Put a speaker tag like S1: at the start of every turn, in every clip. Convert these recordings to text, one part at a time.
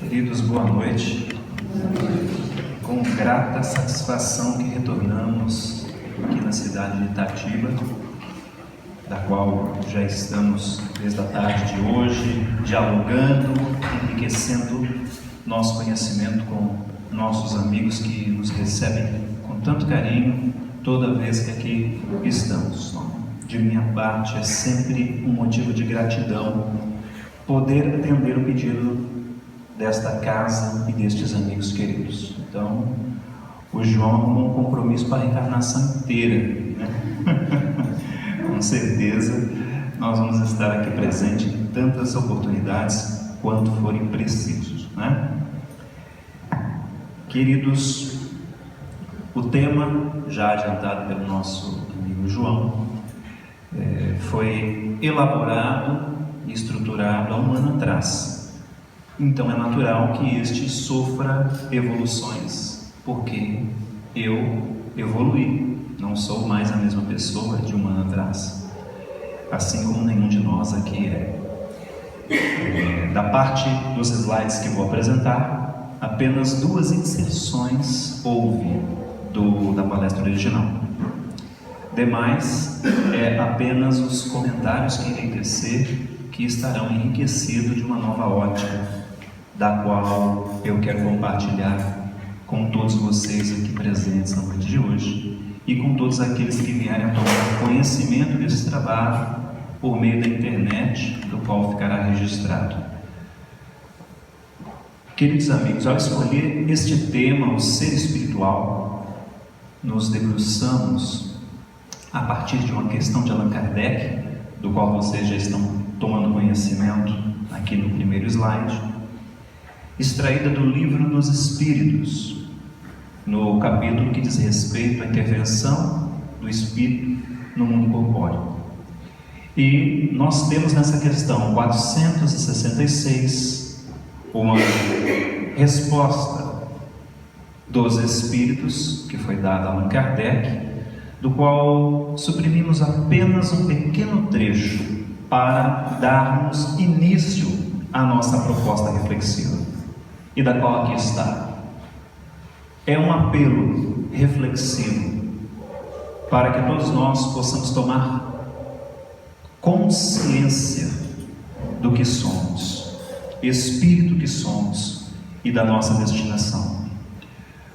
S1: Queridos, boa noite. Com grata satisfação que retornamos aqui na cidade de Itatiba, da qual já estamos desde a tarde de hoje, dialogando, enriquecendo nosso conhecimento com nossos amigos que nos recebem com tanto carinho toda vez que aqui estamos. De minha parte, é sempre um motivo de gratidão poder atender o pedido desta casa e destes amigos queridos. Então, o João arrumou um compromisso para a reencarnação inteira, né? Com certeza, nós vamos estar aqui presentes em tantas oportunidades quanto forem precisos, né? Queridos, o tema, já adiantado pelo nosso amigo João, foi elaborado e estruturado há um ano atrás. Então é natural que este sofra evoluções, porque eu evoluí, não sou mais a mesma pessoa de um ano atrás, assim como nenhum de nós aqui é. Da parte dos slides que vou apresentar, apenas 2 inserções houve da palestra original. Demais, apenas os comentários que irei tecer, que estarão enriquecidos de uma nova ótica, da qual eu quero compartilhar com todos vocês aqui presentes na noite de hoje e com todos aqueles que vierem a tomar conhecimento desse trabalho por meio da internet, do qual ficará registrado. Queridos amigos, ao escolher este tema, o ser espiritual, nos debruçamos a partir de uma questão de Allan Kardec, do qual vocês já estão tomando conhecimento aqui no primeiro slide, extraída do Livro dos Espíritos, no capítulo que diz respeito à intervenção do Espírito no mundo corpóreo. E nós temos nessa questão 466 uma resposta dos Espíritos, que foi dada a Allan Kardec, do qual suprimimos apenas um pequeno trecho para darmos início à nossa proposta reflexiva, e da qual aqui está. É um apelo reflexivo para que todos nós possamos tomar consciência do que somos, espírito que somos e da nossa destinação.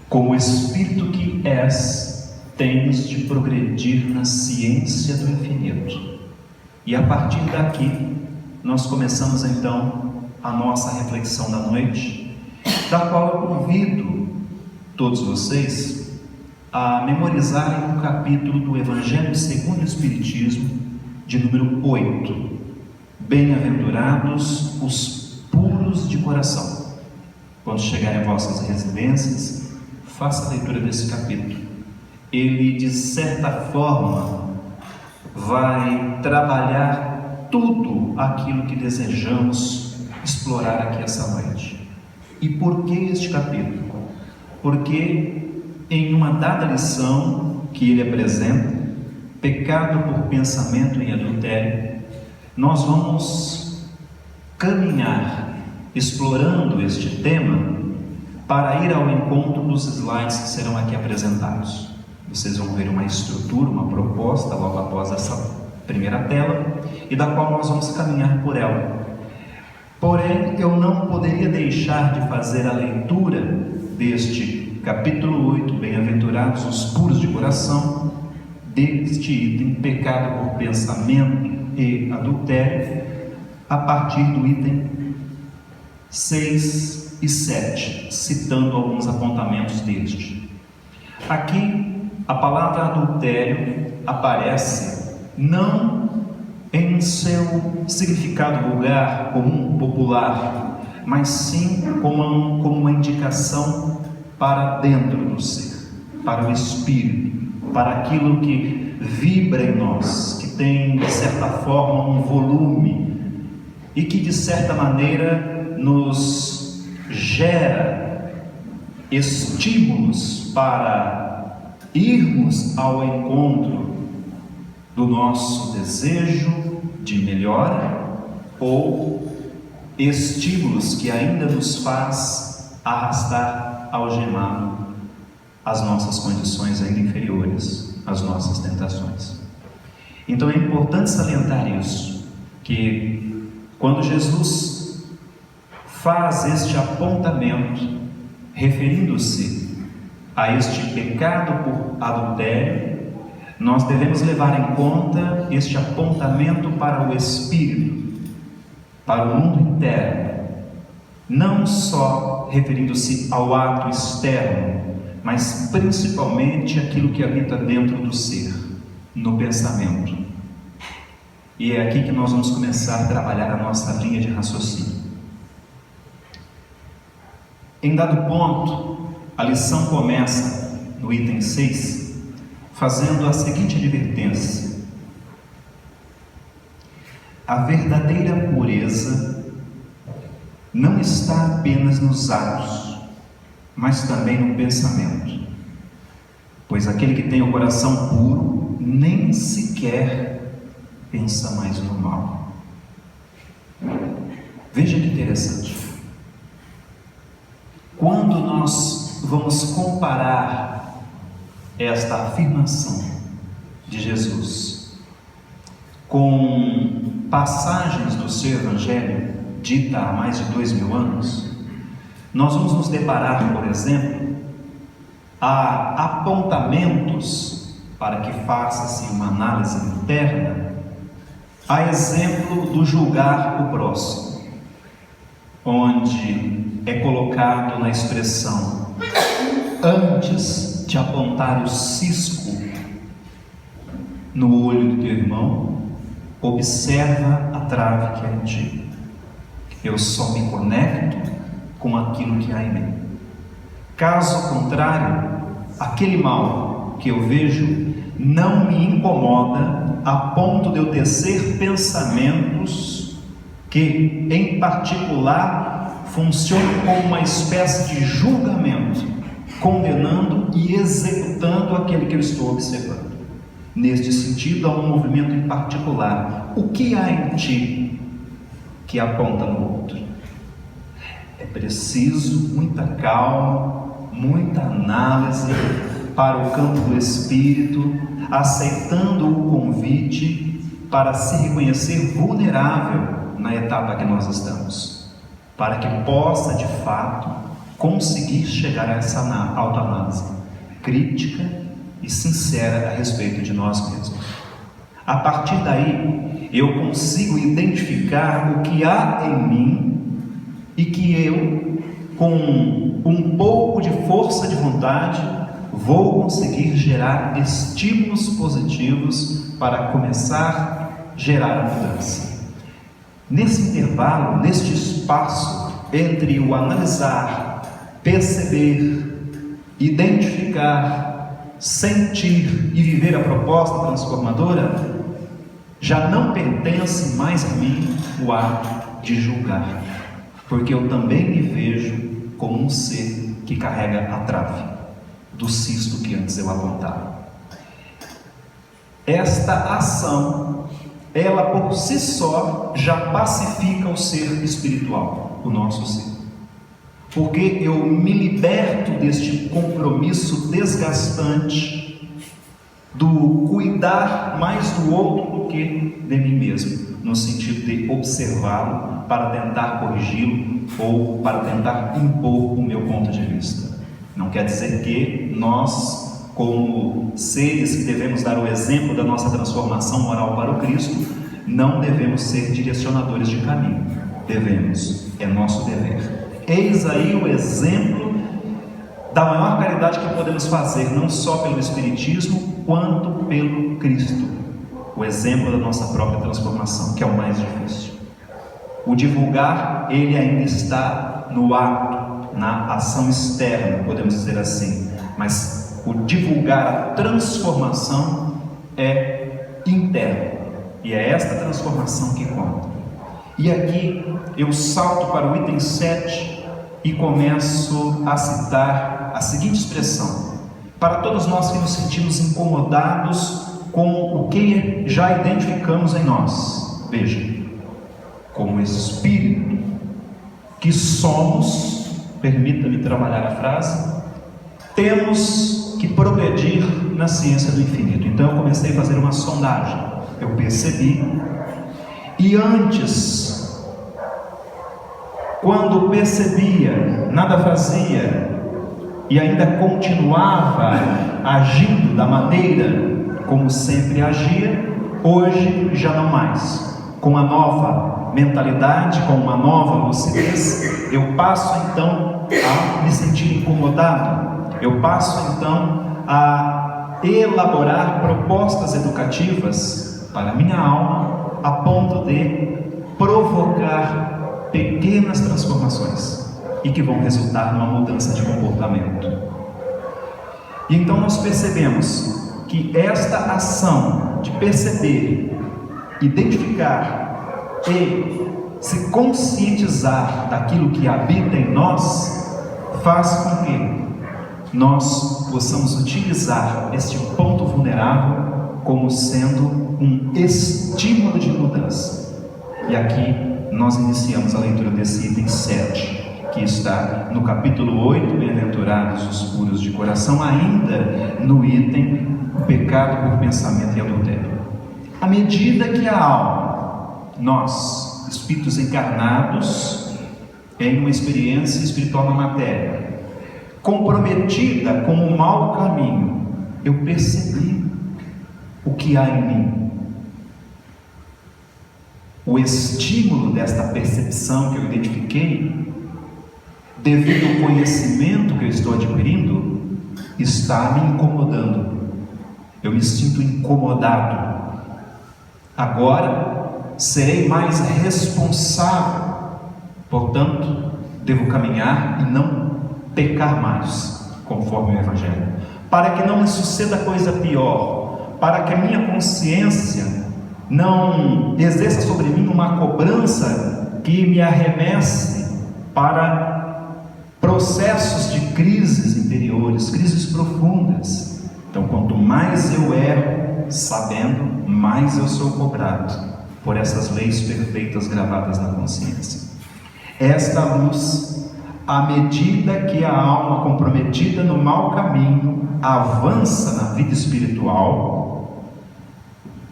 S1: Como espírito que és, tens de progredir na ciência do infinito. E a partir daqui, nós começamos então a nossa reflexão da noite, da qual eu convido todos vocês a memorizarem o capítulo do Evangelho segundo o Espiritismo, de número 8. Bem-aventurados os puros de coração. Quando chegarem em vossas residências, faça a leitura desse capítulo. Ele, de certa forma, vai trabalhar tudo aquilo que desejamos explorar aqui essa noite. E por que este capítulo? Porque em uma dada lição que ele apresenta, pecado por pensamento em adultério, nós vamos caminhar explorando este tema para ir ao encontro dos slides que serão aqui apresentados. Vocês vão ver uma estrutura, uma proposta logo após essa primeira tela, e da qual nós vamos caminhar por ela. Porém, eu não poderia deixar de fazer a leitura deste capítulo 8, Bem-aventurados os puros de coração, deste item, pecado por pensamento e adultério, a partir do item 6 e 7, citando alguns apontamentos deste. Aqui, a palavra adultério aparece não em seu significado vulgar, comum, popular, mas sim como uma indicação para dentro do ser, para o espírito, para aquilo que vibra em nós, que tem de certa forma um volume e que de certa maneira nos gera estímulos para irmos ao encontro do nosso desejo de melhora ou estímulos que ainda nos faz arrastar algemado as nossas condições ainda inferiores, as nossas tentações. Então é importante salientar isso, que quando Jesus faz este apontamento, referindo-se a este pecado por adultério, nós devemos levar em conta este apontamento para o espírito, para o mundo interno, não só referindo-se ao ato externo, mas principalmente aquilo que habita dentro do ser, no pensamento. E é aqui que nós vamos começar a trabalhar a nossa linha de raciocínio. Em dado ponto, a lição começa no item 6, fazendo a seguinte advertência: a verdadeira pureza não está apenas nos atos, mas também no pensamento, pois aquele que tem o coração puro nem sequer pensa mais no mal. Veja que interessante. Quando nós vamos comparar esta afirmação de Jesus com passagens do seu Evangelho, dita há mais de 2000 anos, nós vamos nos deparar, por exemplo, a apontamentos para que faça-se uma análise interna, a exemplo do julgar o próximo, onde é colocado na expressão: antes de apontar o cisco no olho do teu irmão, observa a trave que é em ti. Eu só me conecto com aquilo que há em mim. Caso contrário, aquele mal que eu vejo não me incomoda a ponto de eu tecer pensamentos que, em particular, funcionam como uma espécie de julgamento, condenando e executando aquele que eu estou observando. Neste sentido, há um movimento em particular. O que há em ti que aponta no outro? É preciso muita calma, muita análise para o campo do espírito, aceitando o convite para se reconhecer vulnerável na etapa que nós estamos, para que possa de fato conseguir chegar a essa autoanálise crítica e sincera a respeito de nós mesmos. A partir daí, eu consigo identificar o que há em mim e que eu, com um pouco de força de vontade, vou conseguir gerar estímulos positivos para começar a gerar a mudança. Nesse intervalo, neste espaço entre o analisar, perceber, identificar, sentir e viver a proposta transformadora, já não pertence mais a mim o ato de julgar, porque eu também me vejo como um ser que carrega a trave do cisto que antes eu apontava. Esta ação, ela por si só já pacifica o ser espiritual, o nosso ser, porque eu me liberto deste compromisso desgastante do cuidar mais do outro do que de mim mesmo, no sentido de observá-lo para tentar corrigi-lo ou para tentar impor o meu ponto de vista. Não quer dizer que nós, como seres que devemos dar o exemplo da nossa transformação moral para o Cristo, não devemos ser direcionadores de caminho. Devemos, é nosso dever. Eis aí o exemplo da maior caridade que podemos fazer, não só pelo Espiritismo, quanto pelo Cristo. O exemplo da nossa própria transformação, que é o mais difícil. O divulgar, ele ainda está no ato, na ação externa, podemos dizer assim, mas o divulgar a transformação é interno, e é esta transformação que conta. E aqui eu salto para o item 7 e começo a citar a seguinte expressão: para todos nós que nos sentimos incomodados com o que já identificamos em nós. Veja, como espírito, que somos, permita-me trabalhar a frase, temos que progredir na ciência do infinito. Então eu comecei a fazer uma sondagem. Eu percebi, e antes, quando percebia, nada fazia, e ainda continuava agindo da maneira como sempre agia, hoje já não mais. Com uma nova mentalidade, com uma nova lucidez, eu passo então a me sentir incomodado, eu passo então a elaborar propostas educativas para a minha alma, a ponto de provocar pequenas transformações e que vão resultar numa mudança de comportamento. E então nós percebemos que esta ação de perceber, identificar e se conscientizar daquilo que habita em nós faz com que nós possamos utilizar este ponto vulnerável como sendo um estímulo de mudança. E aqui nós iniciamos a leitura desse item 7, que está no capítulo 8, Bem-aventurados os puros de coração, ainda no item o pecado por pensamento e adultério. À medida que a alma, nós, espíritos encarnados em uma experiência espiritual na matéria, comprometida com o mau caminho, eu percebi o que há em mim. O estímulo desta percepção que eu identifiquei, devido ao conhecimento que eu estou adquirindo, está me incomodando. Eu me sinto incomodado. Agora serei mais responsável, portanto, devo caminhar e não pecar mais, conforme o Evangelho, para que não me suceda coisa pior, para que a minha consciência não exerça sobre mim uma cobrança que me arremesse para processos de crises interiores, crises profundas. Então, quanto mais eu erro, sabendo, mais eu sou cobrado por essas leis perfeitas gravadas na consciência. Esta luz, à medida que a alma comprometida no mau caminho avança na vida espiritual,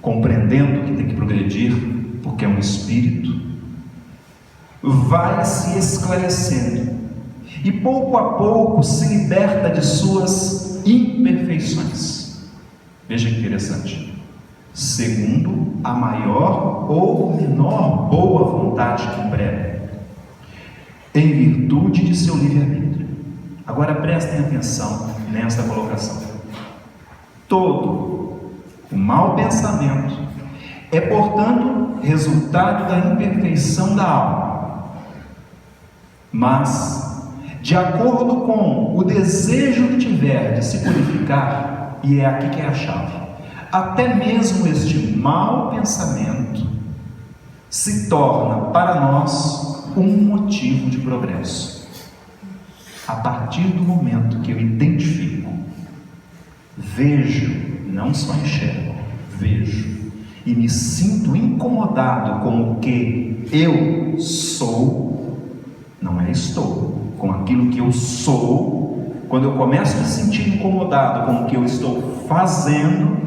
S1: compreendendo que tem que progredir, porque é um espírito, vai se esclarecendo e pouco a pouco se liberta de suas imperfeições. Veja que interessante. Segundo a maior ou menor boa vontade que emprega, em virtude de seu livre-arbítrio. Agora prestem atenção nesta colocação. Todo o mau pensamento é, portanto, resultado da imperfeição da alma, mas, de acordo com o desejo que tiver de se purificar, e é aqui que é a chave, até mesmo este mau pensamento se torna para nós um motivo de progresso. A partir do momento que eu identifico, vejo, não só enxergo, vejo, e me sinto incomodado com o que eu sou, não é estou, com aquilo que eu sou, quando eu começo a me sentir incomodado com o que eu estou fazendo,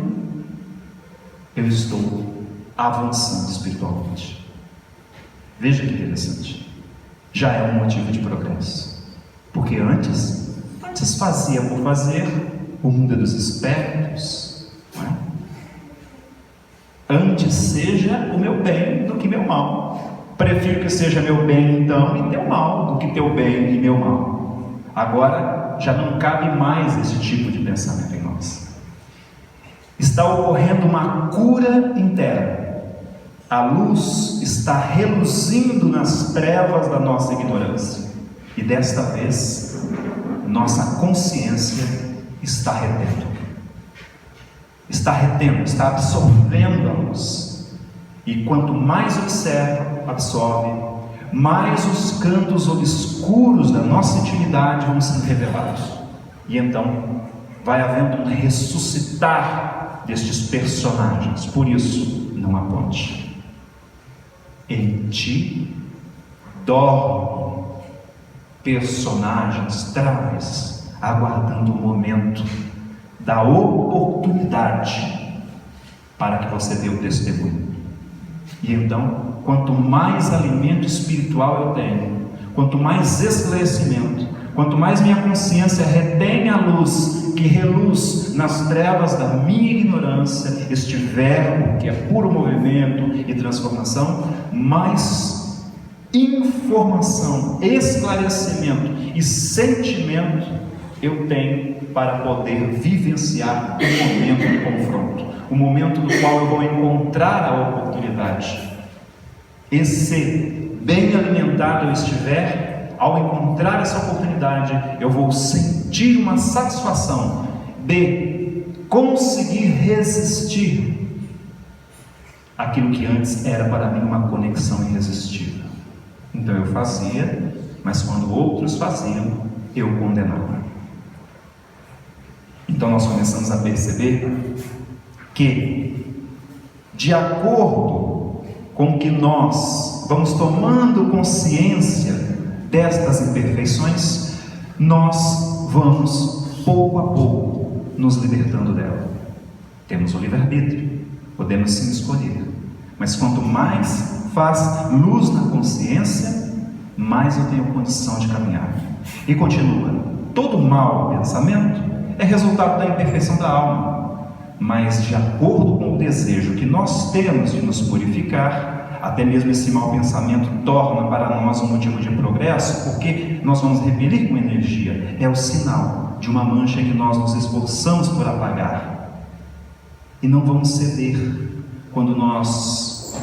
S1: eu estou avançando espiritualmente. Veja que interessante. Já é um motivo de progresso. Porque antes fazia por fazer, o mundo é dos espertos, não é? Antes seja o meu bem do que meu mal. Prefiro que seja meu bem então e teu mal, do que teu bem e meu mal. Agora já não cabe mais esse tipo de pensamento em nós. Está ocorrendo uma cura interna. A luz está reluzindo nas trevas da nossa ignorância. E desta vez, nossa consciência está retendo. Está retendo, está absorvendo a luz. E quanto mais observa, absorve, mais os cantos obscuros da nossa intimidade vão sendo revelados. E então, vai havendo um ressuscitar destes personagens. Por isso, não aponte. Em ti dorme personagens, travesas, aguardando o momento da oportunidade para que você dê o testemunho. E então, quanto mais alimento espiritual eu tenho, quanto mais esclarecimento, quanto mais minha consciência retém a luz que reluz nas trevas da minha ignorância, este verbo que é puro movimento e transformação, mais informação, esclarecimento e sentimento eu tenho para poder vivenciar o momento do confronto, o momento no qual eu vou encontrar a oportunidade. E se bem alimentado eu estiver, ao encontrar essa oportunidade, eu vou sentir uma satisfação de conseguir resistir aquilo que antes era para mim uma conexão irresistível. Então eu fazia, mas quando outros faziam, eu condenava. Então nós começamos a perceber que, de acordo com que nós vamos tomando consciência destas imperfeições, nós vamos pouco a pouco nos libertando dela. Temos o livre-arbítrio, podemos sim escolher, mas quanto mais faz luz na consciência, mais eu tenho condição de caminhar. E continua: todo mau pensamento é resultado da imperfeição da alma, mas de acordo com o desejo que nós temos de nos purificar, até mesmo esse mau pensamento torna para nós um motivo de progresso, porque nós vamos repelir com energia. É o sinal de uma mancha que nós nos esforçamos por apagar, e não vamos ceder quando nós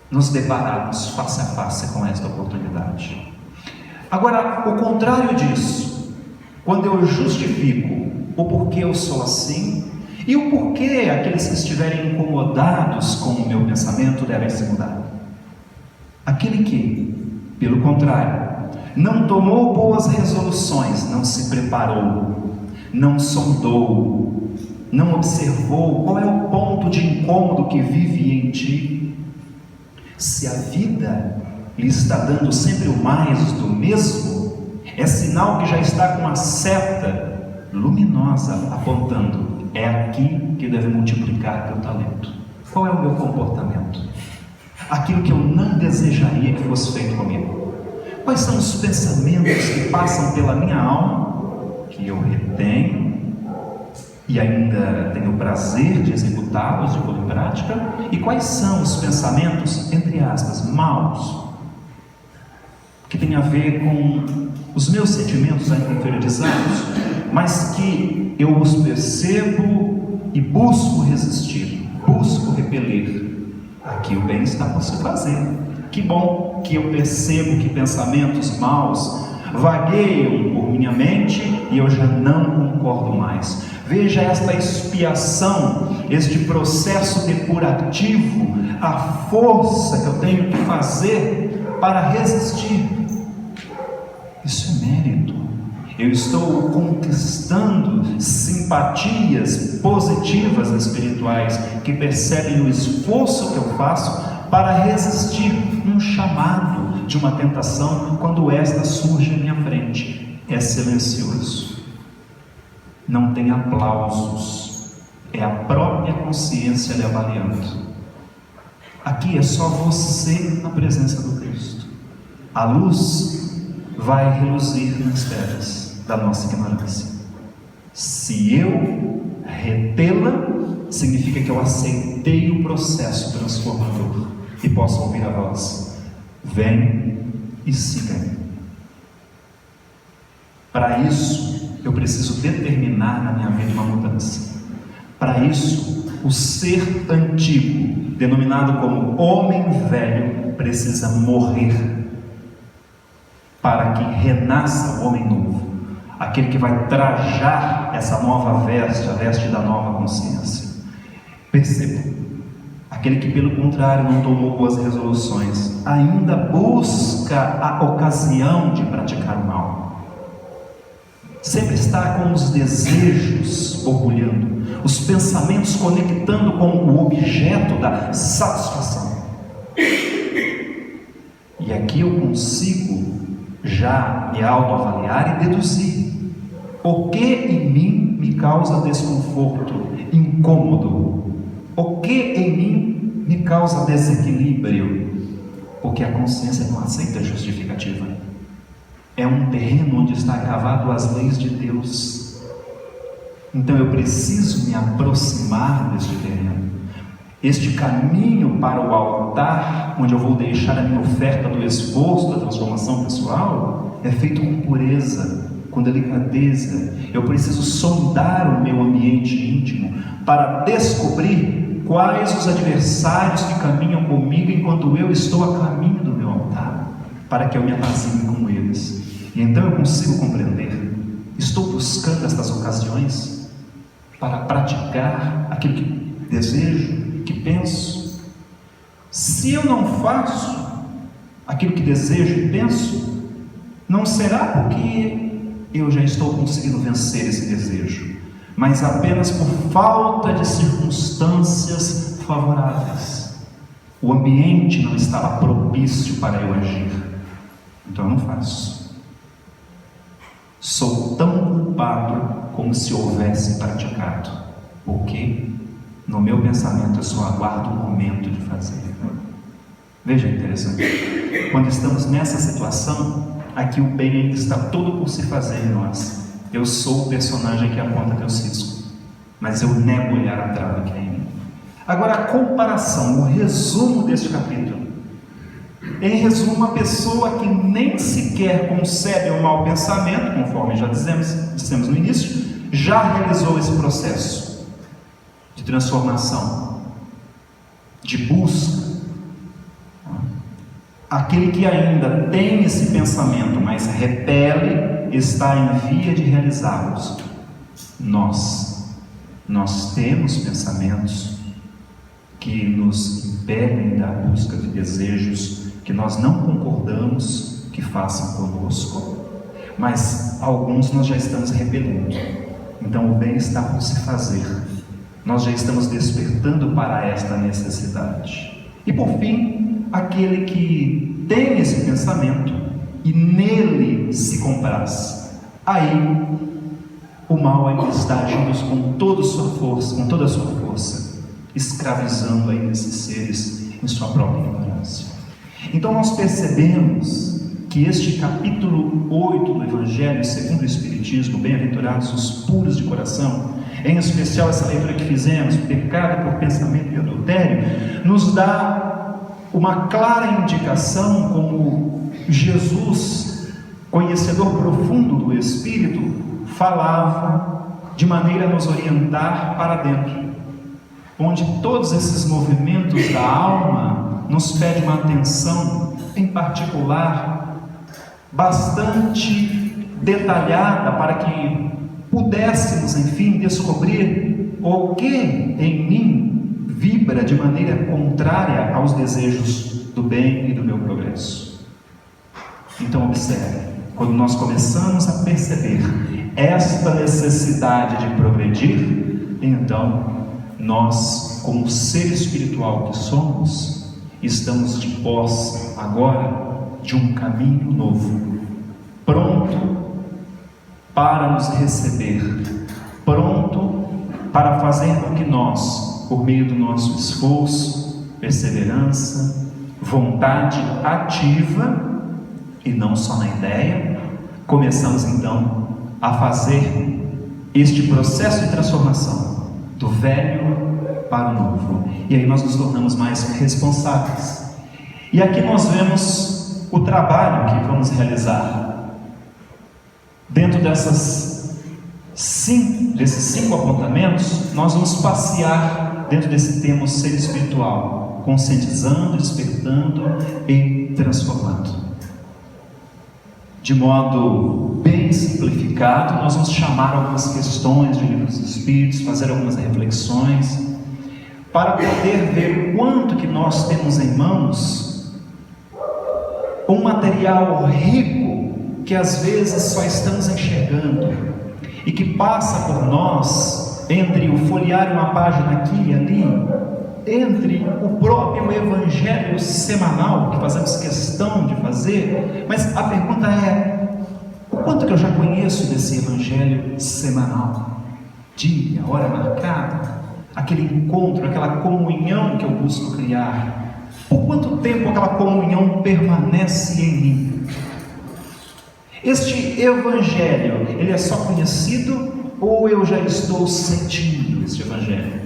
S1: nos depararmos face a face com esta oportunidade. Agora, o contrário disso, quando eu justifico o porquê eu sou assim, e o porquê aqueles que estiverem incomodados com o meu pensamento devem se mudar. Aquele que, pelo contrário, não tomou boas resoluções, não se preparou, não sondou, não observou qual é o ponto de incômodo que vive em ti. Se a vida lhe está dando sempre o mais do mesmo, é sinal que já está com a seta luminosa apontando: é aqui que deve multiplicar teu talento. Qual é o meu comportamento? Aquilo que eu não desejaria que fosse feito comigo. Quais são os pensamentos que passam pela minha alma, que eu retenho e ainda tenho o prazer de executá-los, de pôr em prática? E quais são os pensamentos, entre aspas, maus, que tem a ver com os meus sentimentos ainda inferiorizados, mas que eu os percebo e busco resistir, busco repelir? Aqui o bem está por se fazer. Que bom que eu percebo que pensamentos maus vagueiam por minha mente e eu já não concordo mais. Veja esta expiação, este processo depurativo, a força que eu tenho que fazer para resistir. Isso é mérito. Eu estou conquistando simpatias positivas espirituais que percebem o esforço que eu faço para resistir um chamado de uma tentação quando esta surge à minha frente. É silencioso, não tem aplausos, é a própria consciência lhe avaliando. Aqui é só você na presença do Cristo. A luz vai reluzir nas trevas da nossa ignorância. Se eu retê-la, significa que eu aceitei o processo transformador e posso ouvir a voz: vem e siga-me. Para isso, eu preciso determinar na minha vida uma mudança. Para isso, o ser antigo, denominado como homem velho, precisa morrer, para que renasça o homem novo, aquele que vai trajar essa nova veste, a veste da nova consciência. Perceba, aquele que pelo contrário não tomou boas resoluções, ainda busca a ocasião de praticar o mal, sempre está com os desejos borbulhando, os pensamentos conectando com o objeto da satisfação. E aqui eu consigo já me autoavaliar e deduzir o que em mim me causa desconforto, incômodo, o que em mim me causa desequilíbrio, porque a consciência não aceita justificativa. É um terreno onde está gravado as leis de Deus. Então eu preciso me aproximar deste terreno. Este caminho para o altar, onde eu vou deixar a minha oferta do esforço, da transformação pessoal, é feito com pureza, com delicadeza. Eu preciso sondar o meu ambiente íntimo para descobrir quais os adversários que caminham comigo enquanto eu estou a caminho do meu altar, para que eu me apazigue com eles. E então eu consigo compreender. Estou buscando estas ocasiões para praticar aquilo que desejo, que penso. Se eu não faço aquilo que desejo e penso, não será porque eu já estou conseguindo vencer esse desejo, mas apenas por falta de circunstâncias favoráveis. O ambiente não estava propício para eu agir, então eu não faço. Sou tão culpado como se houvesse praticado, porque no meu pensamento eu só aguardo o momento de fazer. Veja que interessante. Quando estamos nessa situação, aqui o bem ainda está todo por se fazer em nós. Eu sou o personagem que aponta teu cisco, mas eu nego olhar a trave que é em mim. Agora a comparação, o resumo deste capítulo. Em resumo, uma pessoa que nem sequer concebe um mau pensamento, conforme já dissemos no início, já realizou esse processo de transformação, de busca. Aquele que ainda tem esse pensamento, mas repele, está em via de realizá-los. Nós temos pensamentos que nos impedem da busca de desejos que nós não concordamos que façam conosco, mas alguns nós já estamos repelindo. Então o bem está por se fazer. Nós já estamos despertando para esta necessidade. E por fim, aquele que tem esse pensamento e nele se compraz, aí o mal ainda está agindo com toda a sua força, escravizando ainda esses seres em sua própria ignorância. Então nós percebemos que este capítulo 8 do Evangelho segundo o Espiritismo, bem-aventurados os puros de coração, em especial essa leitura que fizemos, pecado por pensamento e adultério, nos dá uma clara indicação como Jesus, conhecedor profundo do Espírito, falava de maneira a nos orientar para dentro, onde todos esses movimentos da alma nos pede uma atenção em particular, bastante detalhada, para que pudéssemos, enfim, descobrir o que em mim vibra de maneira contrária aos desejos do bem e do meu progresso. Então observe, quando nós começamos a perceber esta necessidade de progredir, então nós, como ser espiritual que somos, estamos de posse agora de um caminho novo, pronto para nos receber, pronto para fazer com que nós, por meio do nosso esforço, perseverança, vontade ativa, e não só na ideia, começamos então a fazer este processo de transformação do velho para o novo, e aí nós nos tornamos mais responsáveis. E aqui nós vemos o trabalho que vamos realizar dentro desses cinco apontamentos. Nós vamos passear dentro desse tema ser espiritual, conscientizando, despertando e transformando. De modo bem simplificado, nós vamos chamar algumas questões de livros dos Espíritos, fazer algumas reflexões, para poder ver o quanto que nós temos em mãos um material rico, que às vezes só estamos enxergando, e que passa por nós, entre o folhear uma página aqui e ali, entre o próprio evangelho semanal, que fazemos questão de fazer, mas a pergunta é: o quanto que eu já conheço desse evangelho semanal? Dia, hora marcada, aquele encontro, aquela comunhão que eu busco criar. Por quanto tempo aquela comunhão permanece em mim? Este evangelho, ele é só conhecido ou eu já estou sentindo este evangelho?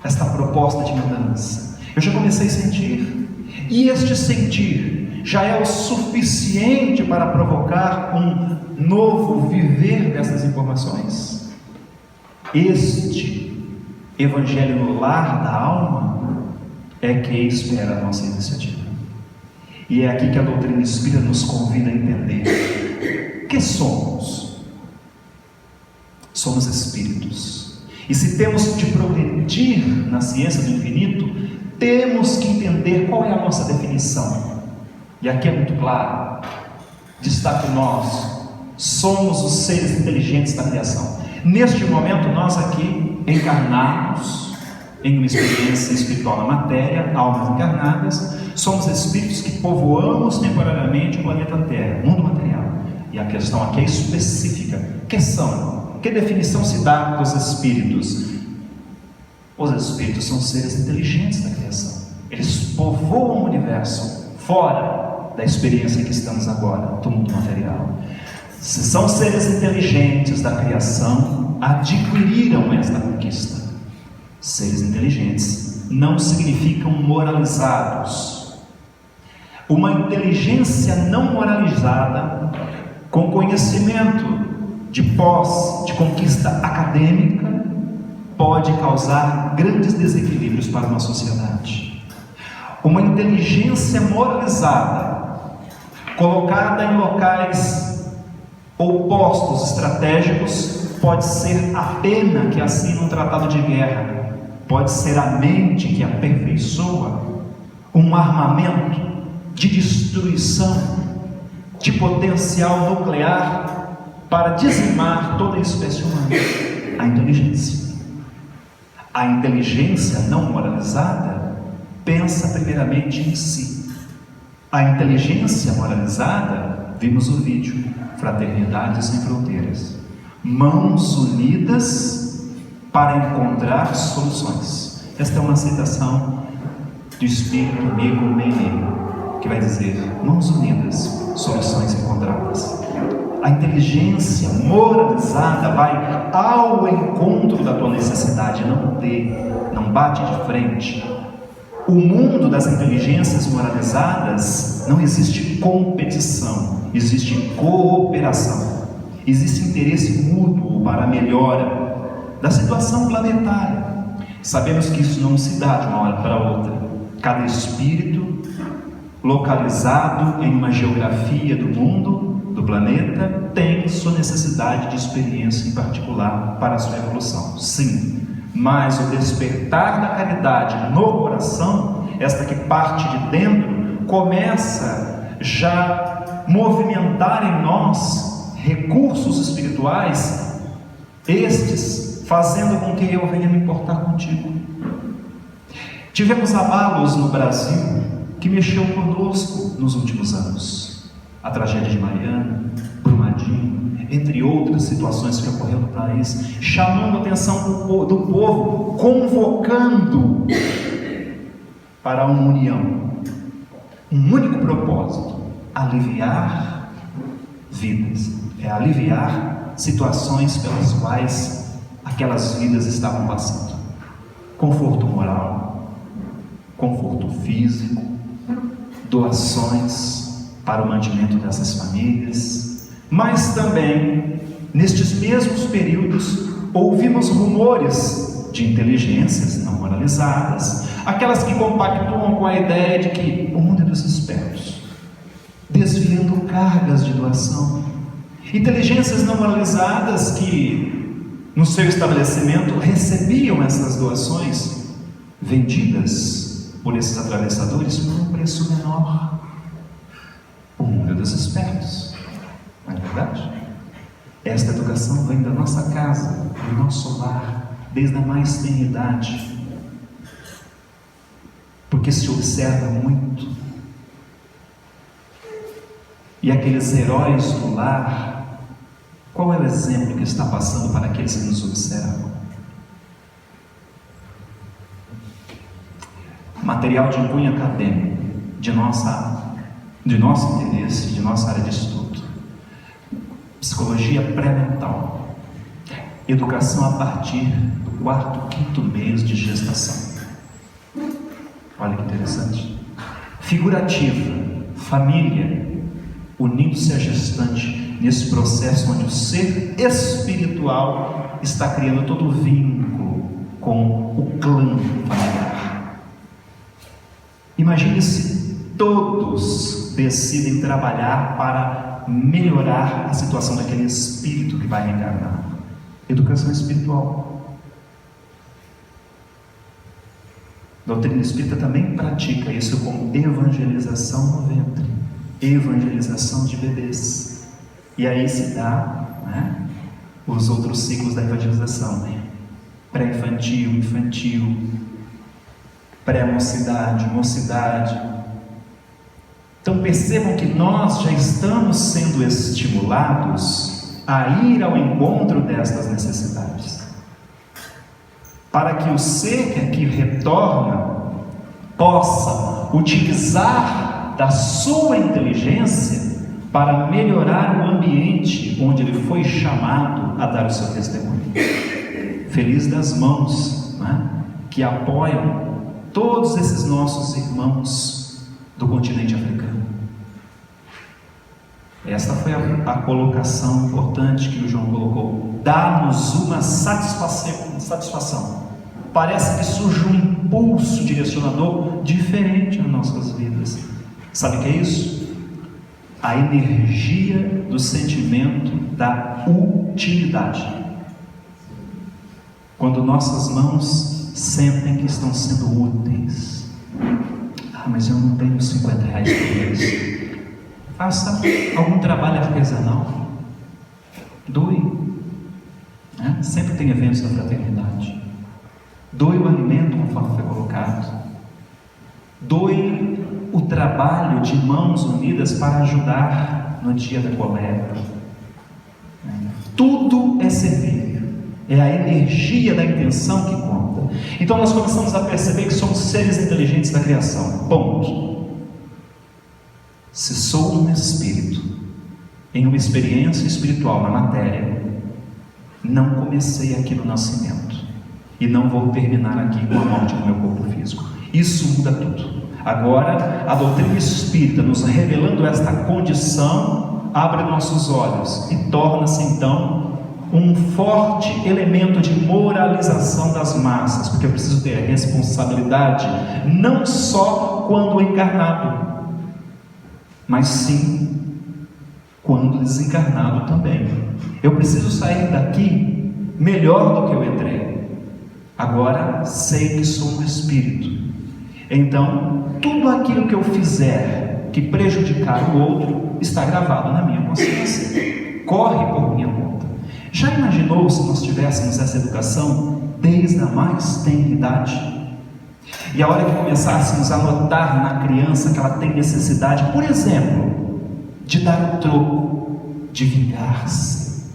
S1: Esta proposta de mudança, eu já comecei a sentir, e este sentir já é o suficiente para provocar um novo viver dessas informações? Este evangelho no lar da alma é que espera a nossa iniciativa, e é aqui que a doutrina espírita nos convida a entender: que somos? Somos espíritos. E se temos de progredir na ciência do infinito, temos que entender qual é a nossa definição. E aqui é muito claro: destaque nós, somos os seres inteligentes da criação. Neste momento, nós aqui, encarnados em uma experiência espiritual na matéria, almas encarnadas, somos espíritos que povoamos temporariamente o planeta Terra, o mundo material. E a questão aqui é específica: que são? Que definição se dá dos espíritos? Os espíritos são seres inteligentes da criação. Eles povoam o universo fora da experiência em que estamos agora, do mundo material. Se são seres inteligentes da criação, adquiriram esta conquista. Seres inteligentes não significam moralizados. Uma inteligência não moralizada, com conhecimento de posse, de conquista acadêmica, pode causar grandes desequilíbrios para uma sociedade. Uma inteligência moralizada, colocada em locais ou postos estratégicos, pode ser a pena que assina um tratado de guerra, pode ser a mente que aperfeiçoa um armamento de destruição, de potencial nuclear, para dizimar toda a espécie humana. A inteligência. A inteligência não moralizada pensa primeiramente em si. A inteligência moralizada, vimos o vídeo, Fraternidade Sem Fronteiras, mãos unidas para encontrar soluções. Esta é uma citação do espírito amigo Meili, que vai dizer: mãos unidas, soluções encontradas. A inteligência moralizada vai ao encontro da tua necessidade, não bate de frente. O mundo das inteligências moralizadas não existe competição, existe cooperação, existe interesse mútuo para a melhora da situação planetária. Sabemos que isso não se dá de uma hora para outra. Cada espírito, localizado em uma geografia do mundo, do planeta, tem sua necessidade de experiência em particular para a sua evolução. Sim, mas o despertar da caridade no coração, esta que parte de dentro, começa já a movimentar em nós recursos espirituais, estes fazendo com que eu venha me importar contigo. Tivemos abalos no Brasil que mexeu conosco nos últimos anos. A tragédia de Mariana, Brumadinho, entre outras situações que ocorreram no país, chamando a atenção do povo, convocando para uma união, um único propósito: aliviar vidas, aliviar situações pelas quais aquelas vidas estavam passando. Conforto moral, conforto físico, doações para o mantimento dessas famílias, mas também, nestes mesmos períodos, ouvimos rumores de inteligências não moralizadas, aquelas que compactuam com a ideia de que o mundo é dos espertos, desviando cargas de doação. Inteligências não moralizadas que, no seu estabelecimento, recebiam essas doações vendidas por esses atravessadores por um preço menor. O mundo é dos espertos, não é verdade? Esta educação vem da nossa casa, do nosso lar, desde a mais tenra idade. porque se observa muito. E aqueles heróis do lar, qual é o exemplo que está passando para aqueles que nos observam? Material de cunho acadêmico, de nosso interesse, de nossa área de estudo. Psicologia pré-natal, educação a partir do 4º, 5º mês de gestação. Olha que interessante. Figurativa, família, unindo-se à gestante nesse processo onde o ser espiritual está criando todo o vínculo com o clã familiar. Imagine se todos decidem trabalhar para melhorar a situação daquele espírito que vai reencarnar. Educação espiritual. A doutrina espírita também pratica isso como evangelização no ventre, evangelização de bebês. E aí se dá, né, os outros ciclos da evangelização, né? Pré-infantil, infantil, pré-mocidade, mocidade. Então percebam que nós já estamos sendo estimulados a ir ao encontro destas necessidades, para que o ser que aqui retorna possa utilizar da sua inteligência para melhorar o ambiente onde ele foi chamado a dar o seu testemunho. Feliz das mãos, né, que apoiam todos esses nossos irmãos do continente africano. Esta foi a colocação importante que o João colocou. Dá-nos uma satisfação. Parece que surge um impulso direcionador diferente nas nossas vidas. Sabe o que é isso? A energia do sentimento da utilidade. Quando nossas mãos sentem que estão sendo úteis. Mas eu não tenho R$50 por mês. Faça algum trabalho artesanal. Doe. Né? Sempre tem eventos da fraternidade. Doe o alimento conforme foi colocado. Doe o trabalho de mãos unidas para ajudar no dia da coleta. Tudo é servir. É a energia da intenção que conta. Então nós começamos a perceber que somos seres inteligentes da criação. Ponto. Se sou um espírito em uma experiência espiritual na matéria, não comecei aqui no nascimento e não vou terminar aqui com a morte do meu corpo físico. Isso muda tudo. Agora, a doutrina espírita nos revelando esta condição abre nossos olhos e torna-se então um forte elemento de moralização das massas, porque eu preciso ter responsabilidade não só quando encarnado, mas sim quando desencarnado também. Eu preciso sair daqui melhor do que eu entrei. Agora sei que sou um espírito. Então, tudo aquilo que eu fizer que prejudicar o outro está gravado na minha consciência. Corre por minha conta. Já imaginou se nós tivéssemos essa educação desde a mais tenra idade? E a hora que começássemos a notar na criança que ela tem necessidade, por exemplo, de dar o troco, de vingar-se.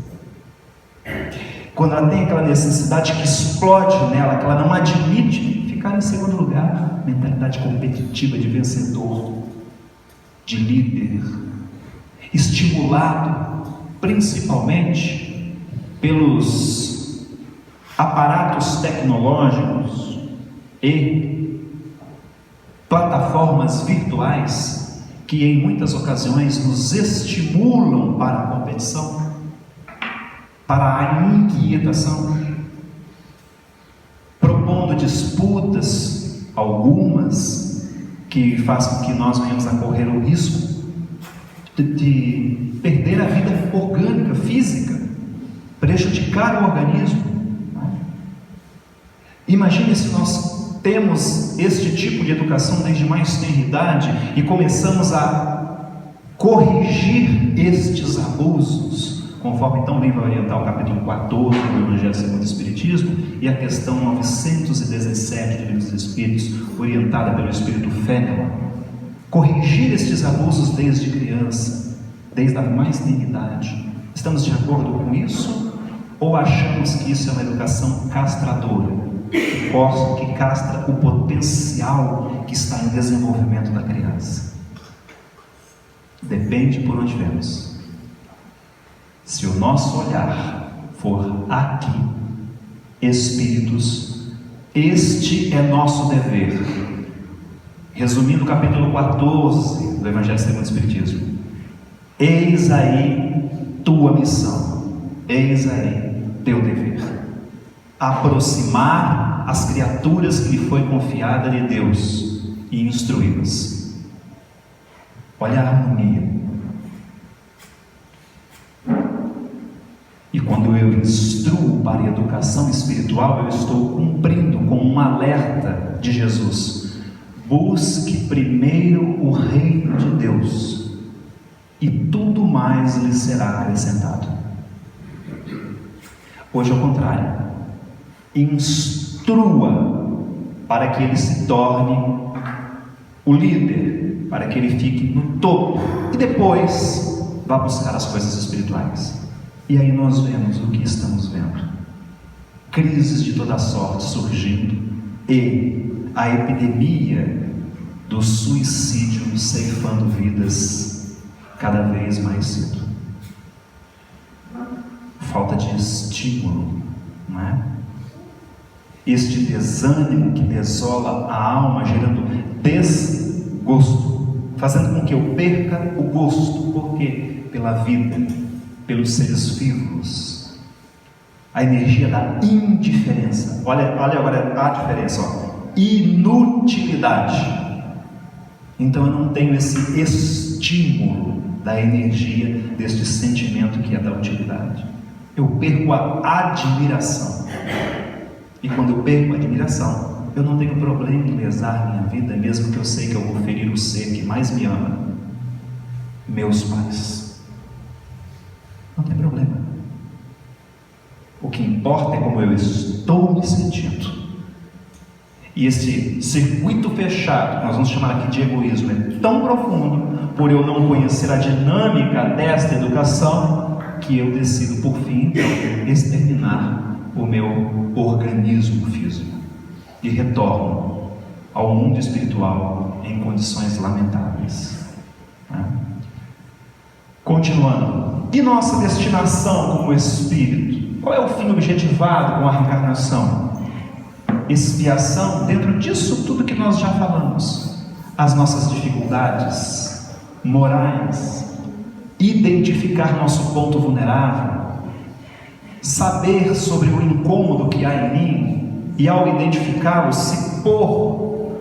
S1: Quando ela tem aquela necessidade que explode nela, que ela não admite ficar em segundo lugar, mentalidade competitiva de vencedor, de líder, estimulado principalmente pelos aparatos tecnológicos e plataformas virtuais que em muitas ocasiões nos estimulam para a competição, para a inquietação, propondo disputas, algumas que fazem com que nós venhamos a correr o risco de perder a vida orgânica, física, prejudicar o organismo. Imagine se nós temos este tipo de educação desde mais tenra idade e começamos a corrigir estes abusos, conforme então vem para orientar o capítulo 14 do Evangelho segundo o Espiritismo e a questão 917 17 do Livro dos Espíritos, orientada pelo Espírito Fenelon, corrigir estes abusos desde criança, desde a mais tenra idade. Estamos de acordo com isso? Ou achamos que isso é uma educação castradora, que castra o potencial que está em desenvolvimento da criança? Depende por onde vemos. Se o nosso olhar for aqui, espíritos, este é nosso dever. Resumindo o capítulo 14 do Evangelho segundo o Espiritismo: eis aí tua missão, eis aí teu dever, aproximar as criaturas que lhe foi confiada de Deus e instruí-las. Olha a harmonia. E quando eu instruo para a educação espiritual, eu estou cumprindo com um alerta de Jesus: busque primeiro o reino de Deus, e tudo mais lhe será acrescentado. Hoje é o contrário. Instrua para que ele se torne o líder, para que ele fique no topo, e depois vá buscar as coisas espirituais. E aí nós vemos o que estamos vendo: crises de toda sorte surgindo, e a epidemia do suicídio ceifando vidas cada vez mais cedo. Falta de estímulo, não é? Este desânimo que desola a alma, gerando desgosto, fazendo com que eu perca o gosto. Por quê? Pela vida, pelos seres vivos. A energia da indiferença. Olha agora a diferença, inutilidade. Então eu não tenho esse estímulo da energia, deste sentimento que é da utilidade. Eu perco a admiração. E quando eu perco a admiração, eu não tenho problema em lesar minha vida, mesmo que eu sei que eu vou ferir o ser que mais me ama, meus pais. Não tem problema. O que importa é como eu estou me sentindo. E esse circuito fechado, que nós vamos chamar aqui de egoísmo, é tão profundo, por eu não conhecer a dinâmica desta educação, que eu decido por fim, então, exterminar o meu organismo físico e retorno ao mundo espiritual em condições lamentáveis. Continuando, e nossa destinação como espírito? Qual é o fim objetivado com a reencarnação? Expiação, dentro disso tudo que nós já falamos, as nossas dificuldades morais, identificar nosso ponto vulnerável, saber sobre o incômodo que há em mim, e ao identificá-lo, se pôr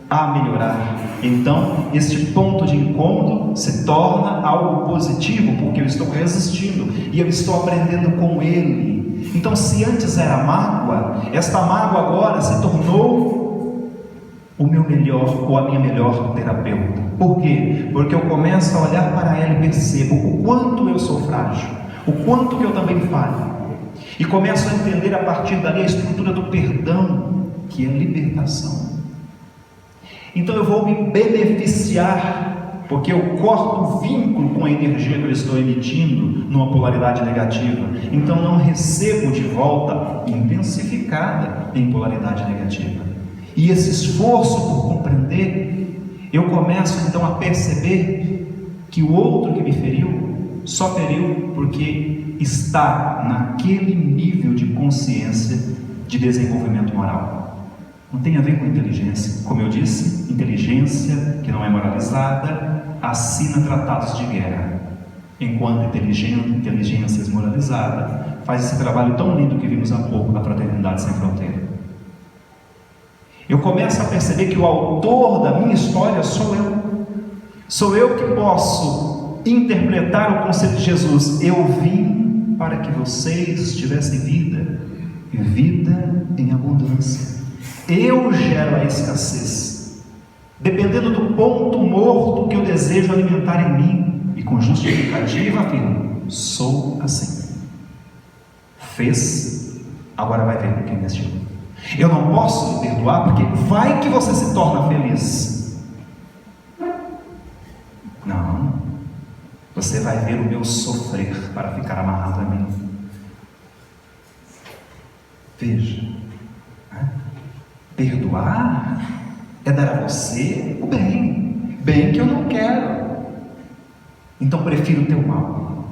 S1: a melhorar. Então, este ponto de incômodo se torna algo positivo, porque eu estou resistindo e eu estou aprendendo com ele. Então, se antes era mágoa, esta mágoa agora se tornou o meu melhor, ou a minha melhor terapeuta. Por quê? Porque eu começo a olhar para ela e percebo o quanto eu sou frágil, o quanto que eu também falho, e começo a entender a partir dali a estrutura do perdão, que é libertação. Então eu vou me beneficiar, porque eu corto o vínculo com a energia que eu estou emitindo numa polaridade negativa. Então não recebo de volta intensificada em polaridade negativa. E esse esforço por compreender, eu começo então a perceber que o outro que me feriu, só feriu porque está naquele nível de consciência de desenvolvimento moral. Não tem a ver com inteligência. Como eu disse, inteligência que não é moralizada assina tratados de guerra, enquanto inteligência desmoralizada faz esse trabalho tão lindo que vimos há pouco na Fraternidade Sem Fronteira. Eu começo a perceber que o autor da minha história sou eu. Sou eu que posso interpretar o conceito de Jesus: eu vim para que vocês tivessem vida, e vida em abundância. Eu gero a escassez, dependendo do ponto morto que eu desejo alimentar em mim, e com justificativa afirmo: sou assim. Fez, agora vai ver com quem investiu. Eu não posso lhe perdoar porque vai que você se torna feliz. Não, você vai ver o meu sofrer para ficar amarrado a mim. Veja, perdoar é dar a você o bem que eu não quero. Então prefiro o teu mal.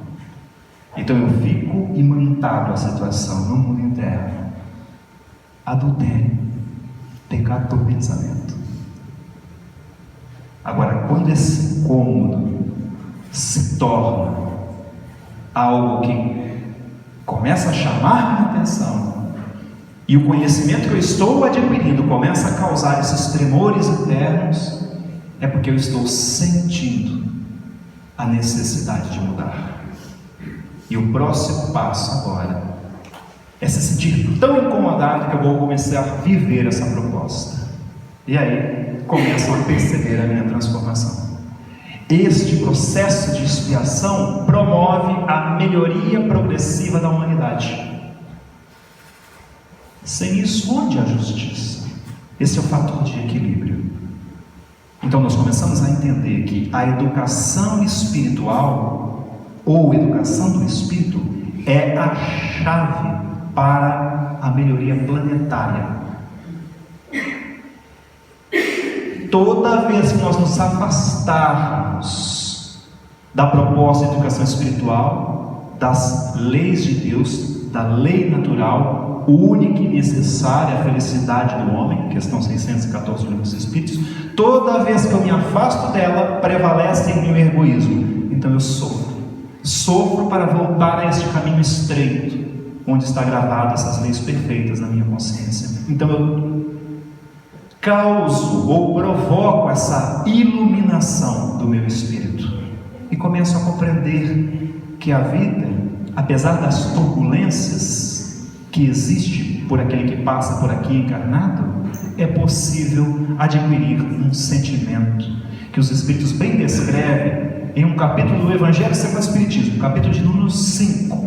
S1: Então eu fico imantado à situação no mundo interno. Adultério, pecado por pensamento. Agora, quando esse cômodo se torna algo que começa a chamar minha atenção, e o conhecimento que eu estou adquirindo começa a causar esses tremores internos, é porque eu estou sentindo a necessidade de mudar. E o próximo passo agora é se sentir tão incomodado que eu vou começar a viver essa proposta. E aí começam a perceber a minha transformação. Este processo de expiação promove a melhoria progressiva da humanidade. Sem isso, onde há justiça? Esse é o fator de equilíbrio. Então nós começamos a entender que a educação espiritual, ou educação do espírito, é a chave para a melhoria planetária. Toda vez que nós nos afastarmos da proposta de educação espiritual, das leis de Deus, da lei natural, única e necessária à felicidade do homem, questão 614 do Livro dos Espíritos, toda vez que eu me afasto dela, prevalece em mim o egoísmo. Então eu sofro para voltar a este caminho estreito, onde está gravada essas leis perfeitas na minha consciência. Então eu causo ou provoco essa iluminação do meu espírito e começo a compreender que a vida, apesar das turbulências que existe por aquele que passa por aqui encarnado, é possível adquirir um sentimento que os Espíritos bem descrevem em um capítulo do Evangelho segundo o Espiritismo, capítulo de número 5.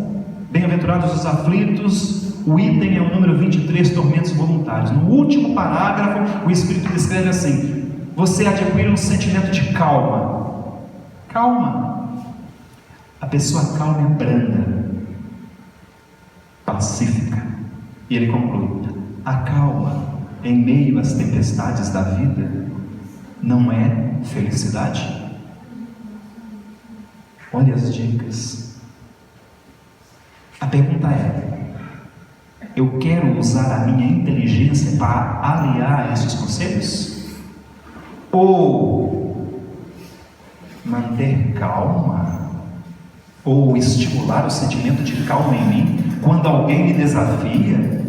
S1: Bem-aventurados os aflitos, o item é o número 23, tormentos voluntários. No último parágrafo, o Espírito descreve assim: você adquire um sentimento de calma. Calma. A pessoa calma é branda, pacífica. E ele conclui: a calma em meio às tempestades da vida não é felicidade? Olha as dicas. A pergunta é: eu quero usar a minha inteligência para aliar esses conselhos? Ou manter calma? Ou estimular o sentimento de calma em mim quando alguém me desafia?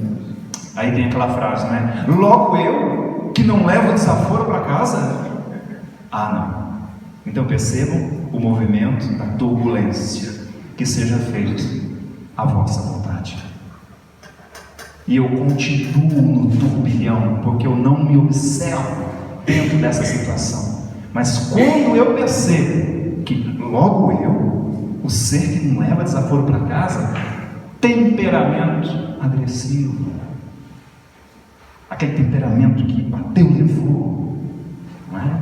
S1: Aí tem aquela frase, né? Logo eu, que não levo desaforo para casa? Ah, não. Então percebam o movimento da turbulência. Que seja feito a vossa vontade. E eu continuo no turbilhão, porque eu não me observo dentro dessa situação. Mas quando eu percebo que logo eu, o ser que não leva desaforo para casa, temperamento agressivo, aquele temperamento que bateu, levou, não é?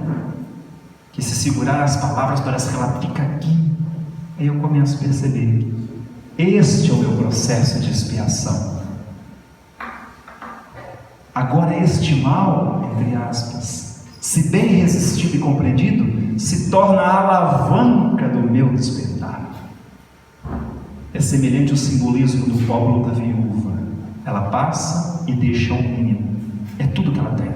S1: Que se segurar as palavras parece que ela fica aqui. Aí eu começo a perceber: este é o meu processo de expiação. Agora este mal, entre aspas, se bem resistido e compreendido, se torna a alavanca do meu despertar. É semelhante ao simbolismo do óbolo da viúva. Ela passa e deixa um menino. É tudo que ela tem.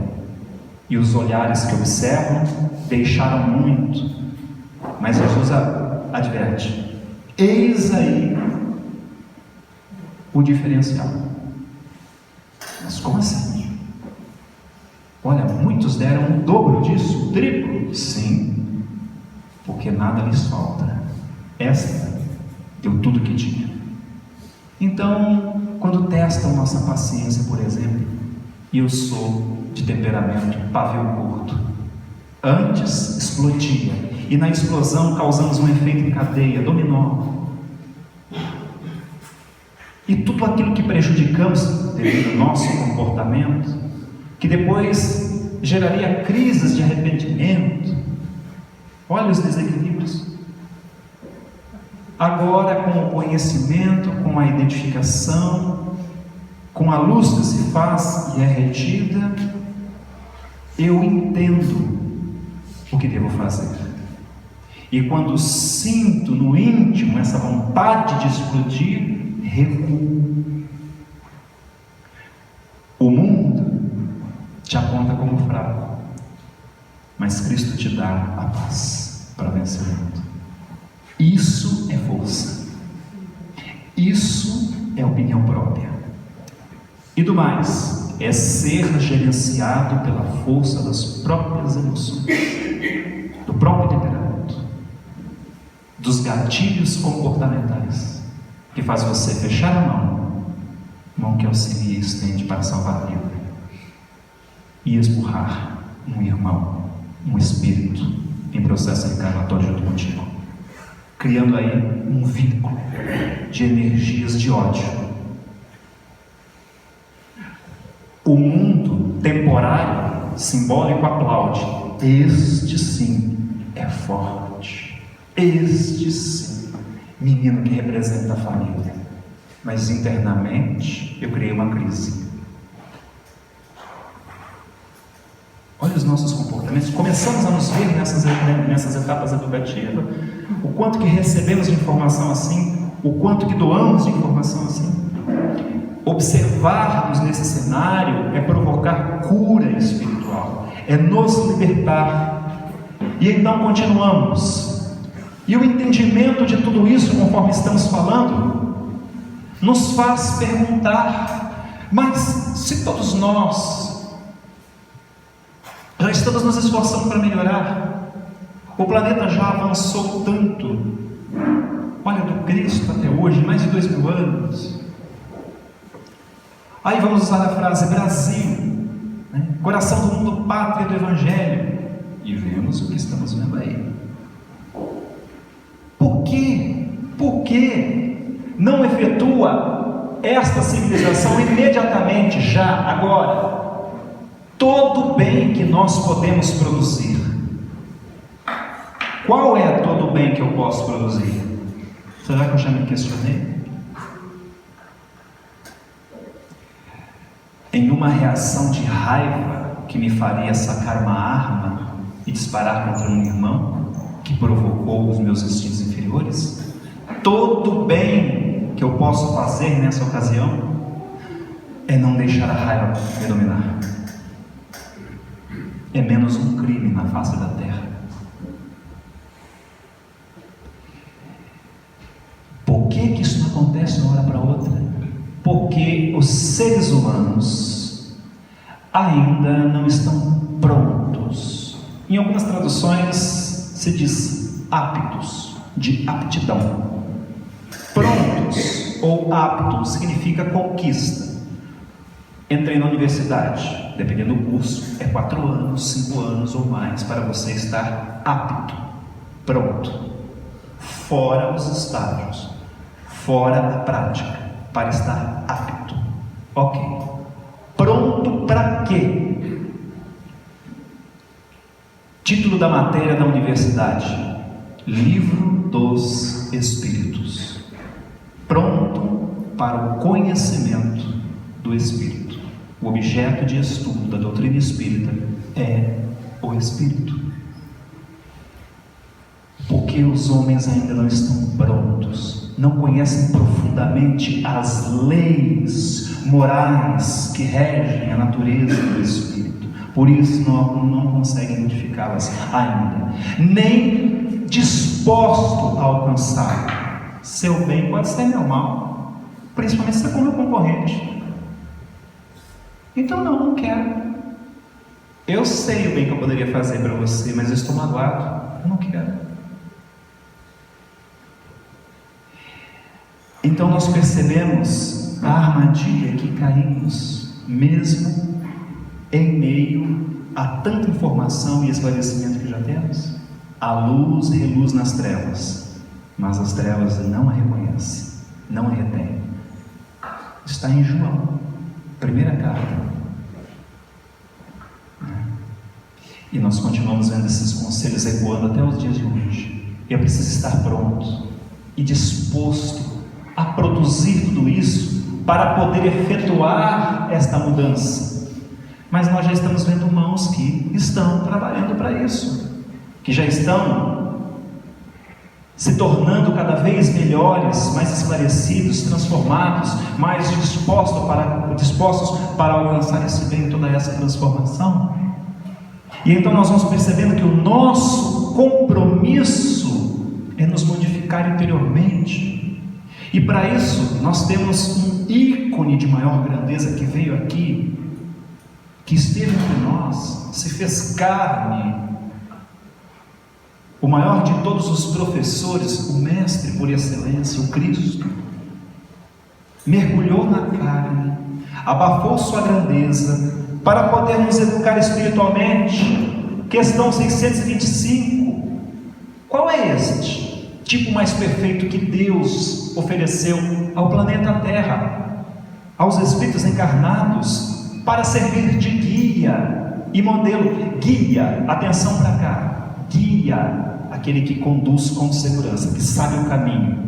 S1: E os olhares que observam deixaram muito. Mas Jesus adverte: eis aí o diferencial. Mas como assim? Olha, muitos deram o dobro disso, o triplo. Sim, porque nada lhes falta. Esta deu tudo que tinha. Então, quando testam nossa paciência, por exemplo, e eu sou de temperamento pavio curto, antes explodia, e na explosão causamos um efeito em cadeia, dominó. E tudo aquilo que prejudicamos, devido ao nosso comportamento, que depois geraria crises de arrependimento. Olha os desequilíbrios. Agora, com o conhecimento, com a identificação, com a luz que se faz e é retida, eu entendo o que devo fazer. E quando sinto no íntimo essa vontade de explodir, recuo. O mundo te aponta como fraco, mas Cristo te dá a paz para vencer o mundo. Isso é força. Isso é opinião própria. E do mais, é ser gerenciado pela força das próprias emoções, do próprio temperamento, dos gatilhos comportamentais, que faz você fechar a mão que auxilia e estende para salvar a vida, e esburrar um irmão, um espírito em processo reencarnatório junto contigo, criando aí um vínculo de energias de ódio. O mundo temporário, simbólico, aplaude. Este sim é forte. Este sim, menino que representa a família. Mas internamente eu criei uma crise. Olha os nossos comportamentos. Começamos a nos ver nessas etapas educativas. O quanto que recebemos de informação assim, o quanto que doamos de informação assim. Observar-nos nesse cenário é provocar cura espiritual, é nos libertar. E então continuamos. E o entendimento de tudo isso, conforme estamos falando, nos faz perguntar: mas se todos nós já estamos nos esforçando para melhorar, o planeta já avançou tanto, olha, do Cristo até hoje, mais de 2000 anos. Aí vamos usar a frase Brasil, né? Coração do mundo, pátria do Evangelho, e vemos o que estamos vendo aí. Por que não efetua esta civilização imediatamente, já, agora, todo o bem que nós podemos produzir? Qual é todo o bem que eu posso produzir? Será que eu já me questionei? Em uma reação de raiva que me faria sacar uma arma e disparar contra um irmão que provocou os meus instintos inferiores? Todo o bem que eu posso fazer nessa ocasião é não deixar a raiva me dominar. É menos um crime na face da terra. Por que isso não acontece de uma hora para outra? Porque os seres humanos ainda não estão prontos. Em algumas traduções se diz aptos, de aptidão. Prontos ou aptos significa conquista. Entrei na universidade, dependendo do curso, é 4 anos, 5 anos ou mais para você estar apto, pronto, fora os estágios, fora a prática, para estar apto. Ok. Pronto para quê? Título da matéria da universidade: Livro dos Espíritos. Pronto para o conhecimento do Espírito. O objeto de estudo da doutrina espírita é o Espírito. Porque os homens ainda não estão prontos, não conhecem profundamente as leis morais que regem a natureza do Espírito. Por isso não conseguem modificá-las ainda, nem disposto a alcançar. Seu bem pode ser meu mal, principalmente se é com meu concorrente. Então não quero. Eu sei o bem que eu poderia fazer para você, mas eu estou magoado, eu não quero. Então nós percebemos a armadilha que caímos, mesmo em meio a tanta informação e esclarecimento que já temos. A luz reluz nas trevas, mas as trevas não a reconhecem, não a retêm. Está em João, Primeira carta. E nós continuamos vendo esses conselhos ecoando até os dias de hoje. E é preciso estar pronto e disposto a produzir tudo isso para poder efetuar esta mudança. Mas nós já estamos vendo mãos que estão trabalhando para isso, que já estão se tornando cada vez melhores, mais esclarecidos, transformados, mais dispostos para alcançar esse bem, toda essa transformação. E então nós vamos percebendo que o nosso compromisso é nos modificar interiormente. E para isso nós temos um ícone de maior grandeza que veio aqui, que esteve entre nós, se fez carne, o maior de todos os professores, o mestre por excelência, o Cristo, mergulhou na carne, abafou sua grandeza, para poder nos educar espiritualmente. Questão 625, qual é este tipo mais perfeito que Deus ofereceu ao planeta Terra, aos espíritos encarnados, para servir de guia e modelo? Guia, atenção para cá, guia, aquele que conduz com segurança, que sabe o caminho.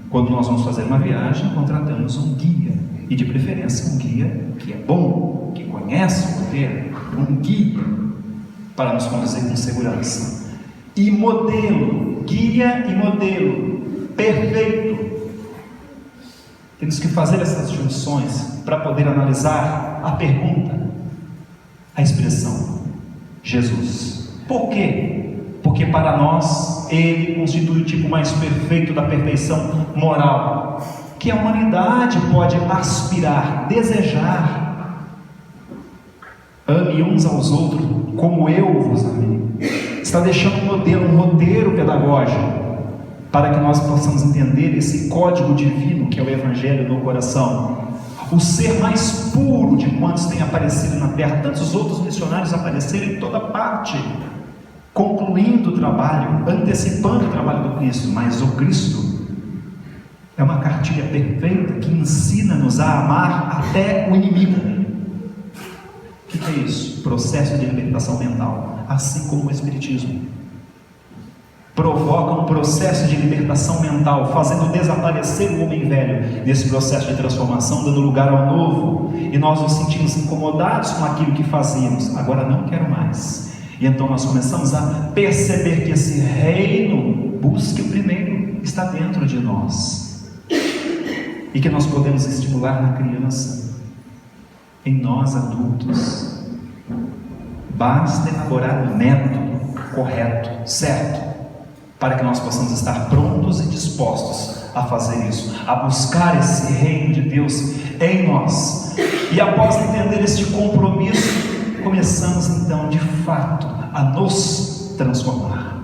S1: Quando nós vamos fazer uma viagem, contratamos um guia, e de preferência um guia que é bom, que conhece o roteiro, um guia para nos conduzir com segurança. E modelo, guia e modelo perfeito. Temos que fazer essas junções para poder analisar a pergunta, a expressão Jesus. Por quê? Porque para nós Ele constitui o tipo mais perfeito da perfeição moral, que a humanidade pode aspirar, desejar. Ame uns aos outros como eu vos amei. Está deixando um modelo, um roteiro pedagógico, para que nós possamos entender esse código divino que é o Evangelho no coração. O ser mais puro de quantos tem aparecido na terra. Tantos outros missionários apareceram em toda parte, concluindo o trabalho, antecipando o trabalho do Cristo. Mas o Cristo é uma cartilha perfeita que ensina-nos a amar até o inimigo. O que é isso? Processo de libertação mental, assim como o Espiritismo provoca um processo de libertação mental, fazendo desaparecer o homem velho desse processo de transformação, dando lugar ao novo, e nós nos sentimos incomodados com aquilo que fazíamos. Agora não quero mais. E então nós começamos a perceber que esse reino, busque o primeiro, está dentro de nós, e que nós podemos estimular na criança, em nós adultos. Basta elaborar o método correto, certo, para que nós possamos estar prontos e dispostos a fazer isso, a buscar esse reino de Deus em nós. E após entender este compromisso, começamos então de fato a nos transformar.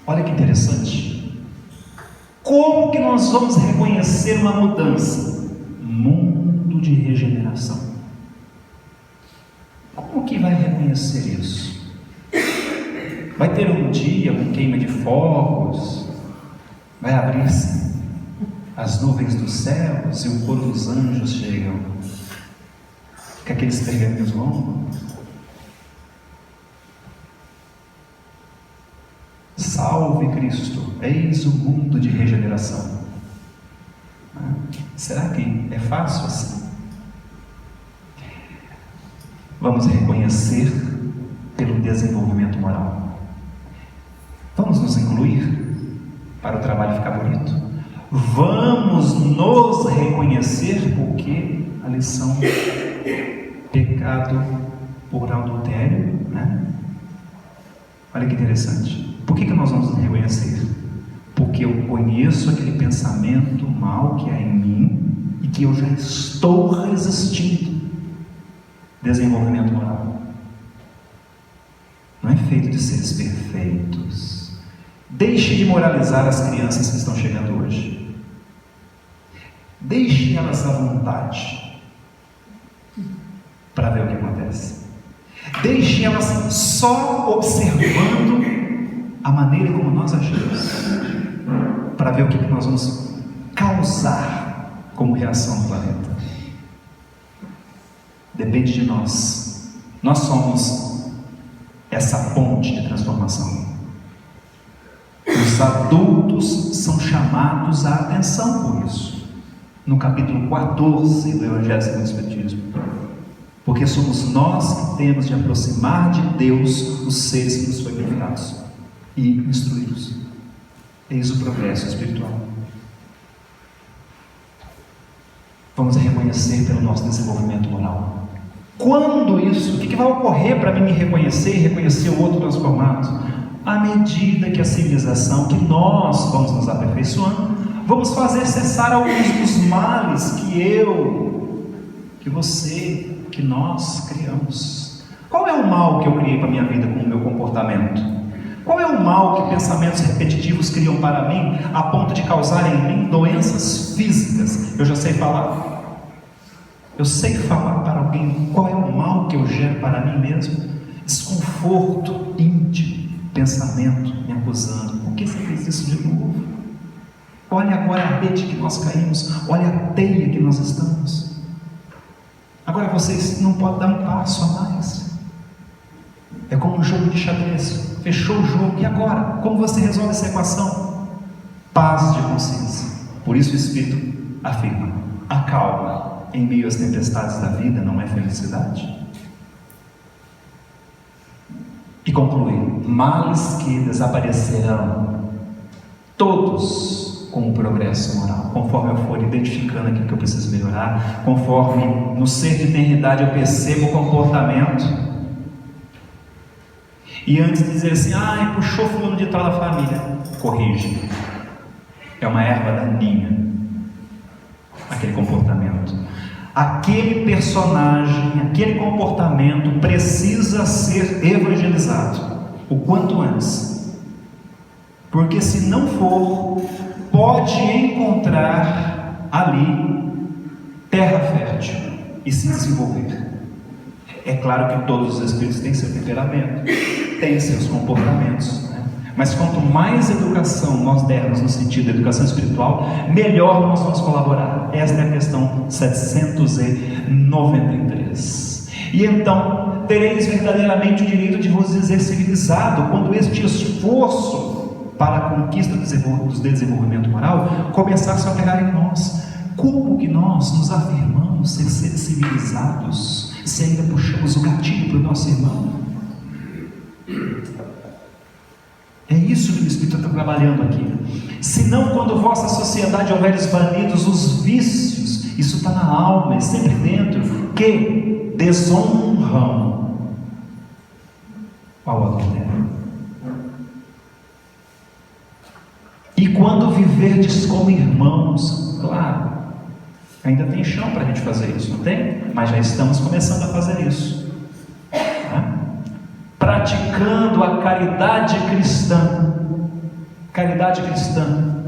S1: Olha que interessante. Como que nós vamos reconhecer uma mudança? Mundo de regeneração. Como que vai reconhecer isso? Vai ter um dia com queima de fogos, vai abrir-se as nuvens dos céus e o coro dos anjos chegam com aqueles pergaminhos longos. Salve Cristo, eis o mundo de regeneração. Será que é fácil assim? Vamos reconhecer pelo desenvolvimento moral. Vamos nos incluir para o trabalho ficar bonito? Vamos nos reconhecer, porque a lição pecado por adultério, né? Olha que interessante. Por que nós vamos nos reconhecer? Porque eu conheço aquele pensamento mal que há em mim e que eu já estou resistindo. Desenvolvimento moral não é feito de seres perfeitos. Deixe de moralizar as crianças que estão chegando hoje. Deixe elas à vontade para ver o que acontece. Deixe elas só observando a maneira como nós agimos, para ver o que nós vamos causar como reação no planeta. Depende de nós. Nós somos essa ponte de transformação. Os adultos são chamados à atenção por isso. No capítulo 14 do Evangelho segundo o Espiritismo. Porque somos nós que temos de aproximar de Deus os seres que nos foram enviados e instruí-los. Eis o progresso espiritual. Vamos reconhecer pelo nosso desenvolvimento moral. Quando isso? O que vai ocorrer para mim me reconhecer e reconhecer o outro transformado? À medida que a civilização, que nós vamos nos aperfeiçoando, vamos fazer cessar alguns dos males que eu, que você, que nós criamos. Qual é o mal que eu criei para a minha vida com o meu comportamento? Qual é o mal que pensamentos repetitivos criam para mim, a ponto de causar em mim doenças físicas? Eu já sei falar. Eu sei falar para alguém qual é o mal que eu gero para mim mesmo. Desconforto íntimo, pensamento me acusando. Por que você fez isso de novo? Olha agora a rede que nós caímos, olha a teia que nós estamos. Agora vocês não podem dar um passo a mais. É como um jogo de xadrez. Fechou o jogo, e agora? Como você resolve essa equação? Paz de consciência. Por isso o Espírito afirma: a calma em meio às tempestades da vida não é felicidade. E conclui: males que desaparecerão, todos com o progresso moral, conforme eu for identificando aquilo que eu preciso melhorar, conforme no ser de eternidade eu percebo o comportamento. E antes de dizer assim, puxou fulano de tal da família, corrige. É uma erva daninha aquele comportamento. Aquele personagem, aquele comportamento precisa ser evangelizado o quanto antes. Porque se não for, pode encontrar ali terra fértil e se desenvolver. É claro que todos os espíritos têm seu temperamento, têm seus comportamentos, né? Mas quanto mais educação nós dermos no sentido da educação espiritual, melhor nós vamos colaborar. Esta é a questão 793. E então tereis verdadeiramente o direito de vos dizer civilizado, quando este esforço para a conquista do desenvolvimento moral começar a se operar em nós. Como que nós nos afirmamos ser seres civilizados se ainda puxamos o gatilho para o nosso irmão? É isso que o Espírito está trabalhando aqui. Senão, quando vossa sociedade houver esbanidos os vícios, isso está na alma, é sempre dentro, que desonram ao adultério. E quando viverdes como irmãos, claro, ainda tem chão para a gente fazer isso, não tem? Mas já estamos começando a fazer isso, né? Praticando a caridade cristã. Caridade cristã,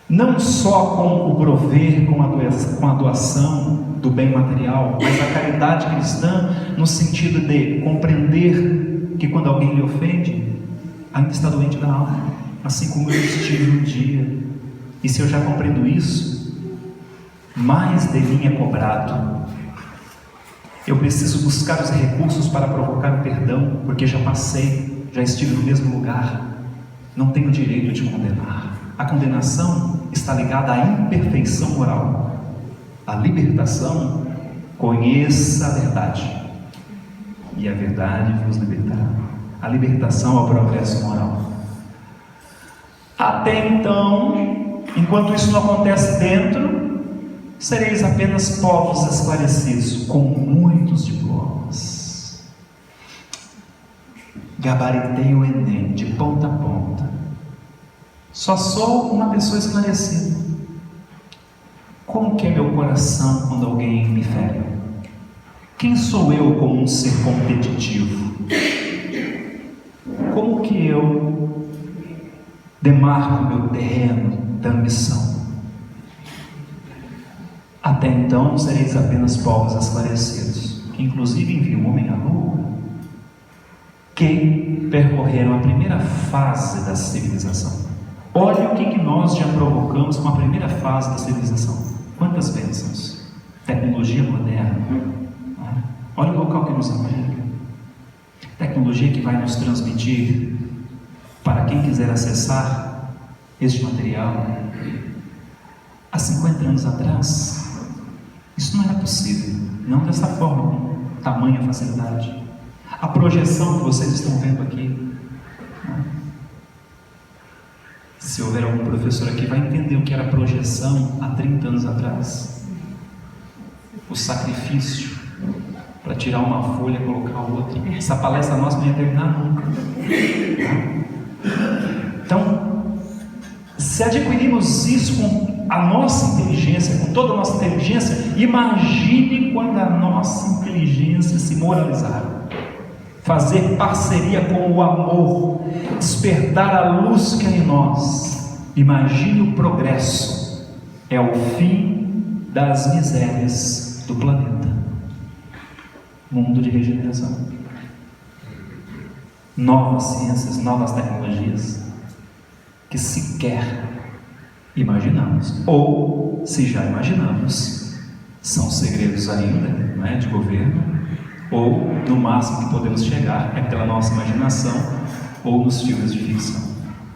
S1: não só com o prover, com a doação do bem material, mas a caridade cristã no sentido de compreender que quando alguém lhe ofende, ainda está doente da alma, assim como eu estive um dia. E se eu já compreendo isso, mais de mim é cobrado. Eu preciso buscar os recursos para provocar o perdão, porque já passei, já estive no mesmo lugar. Não tenho direito de condenar. A condenação está ligada à imperfeição moral. A libertação, conheça a verdade, e a verdade vos libertará. A libertação ao progresso moral. Até então, enquanto isso não acontece dentro, sereis apenas povos esclarecidos, com muitos diplomas. Gabaritei o Enem de ponta a ponta. Só sou uma pessoa esclarecida. Como que é meu coração quando alguém me fere? Quem sou eu como um ser competitivo? Como que eu demarco meu terreno da ambição? Até então sereis apenas povos esclarecidos, que inclusive enviam um homem à lua, que percorreram a primeira fase da civilização. Olha o que nós já provocamos com a primeira fase da civilização. Quantas bênçãos! Tecnologia moderna, Olha o local que nos abriga. Tecnologia que vai nos transmitir, para quem quiser acessar este material. Há 50 anos atrás, isso não era possível, não dessa forma, com tamanha facilidade. A projeção que vocês estão vendo aqui, se houver algum professor aqui, vai entender o que era projeção há 30 anos atrás. O sacrifício para tirar uma folha e colocar outra. Essa palestra nossa não ia terminar nunca. Então, se adquirimos isso com a nossa inteligência, com toda a nossa inteligência, imagine quando a nossa inteligência se moralizar. Fazer parceria com o amor, despertar a luz que é em nós. Imagine o progresso. É o fim das misérias do planeta. Mundo de regeneração. Novas ciências, novas tecnologias que sequer imaginamos, ou se já imaginamos, são segredos ainda, não é, de governo, ou no máximo que podemos chegar é pela nossa imaginação ou nos filmes de ficção.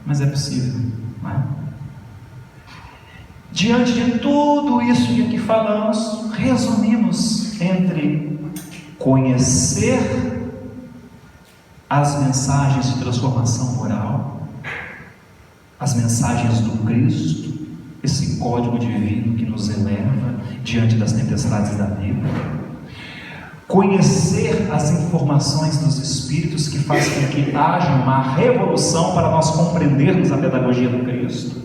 S1: Mas é possível, não é? Diante de tudo isso que aqui falamos, resumimos entre conhecer as mensagens de transformação moral, as mensagens do Cristo, esse código divino que nos eleva diante das tempestades da vida, conhecer as informações dos Espíritos que faz com que haja uma revolução para nós compreendermos a pedagogia do Cristo,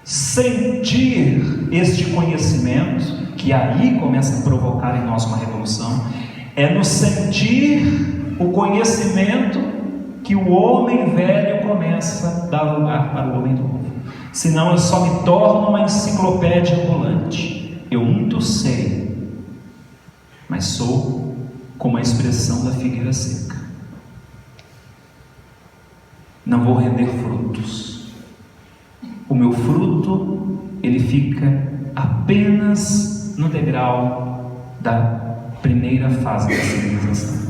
S1: sentir este conhecimento, que aí começa a provocar em nós uma revolução, é no sentir o conhecimento que o homem velho começa a dar lugar para o homem novo. Senão eu só me torno uma enciclopédia ambulante. Eu muito sei, mas sou como a expressão da figueira seca. Não vou render frutos. O meu fruto, ele fica apenas no degrau da primeira fase da civilização.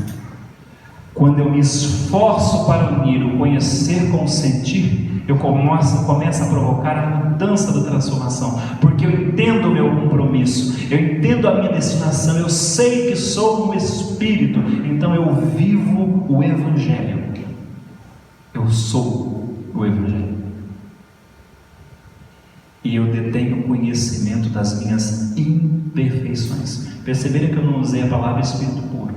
S1: Quando eu me esforço para unir o conhecer com o sentir, eu começo a provocar a mudança da transformação, porque eu entendo o meu compromisso, eu entendo a minha destinação, eu sei que sou um espírito, então eu vivo o Evangelho. Eu sou o Evangelho. E eu detenho conhecimento das minhas imperfeições. Perceberam que eu não usei a palavra Espírito puro?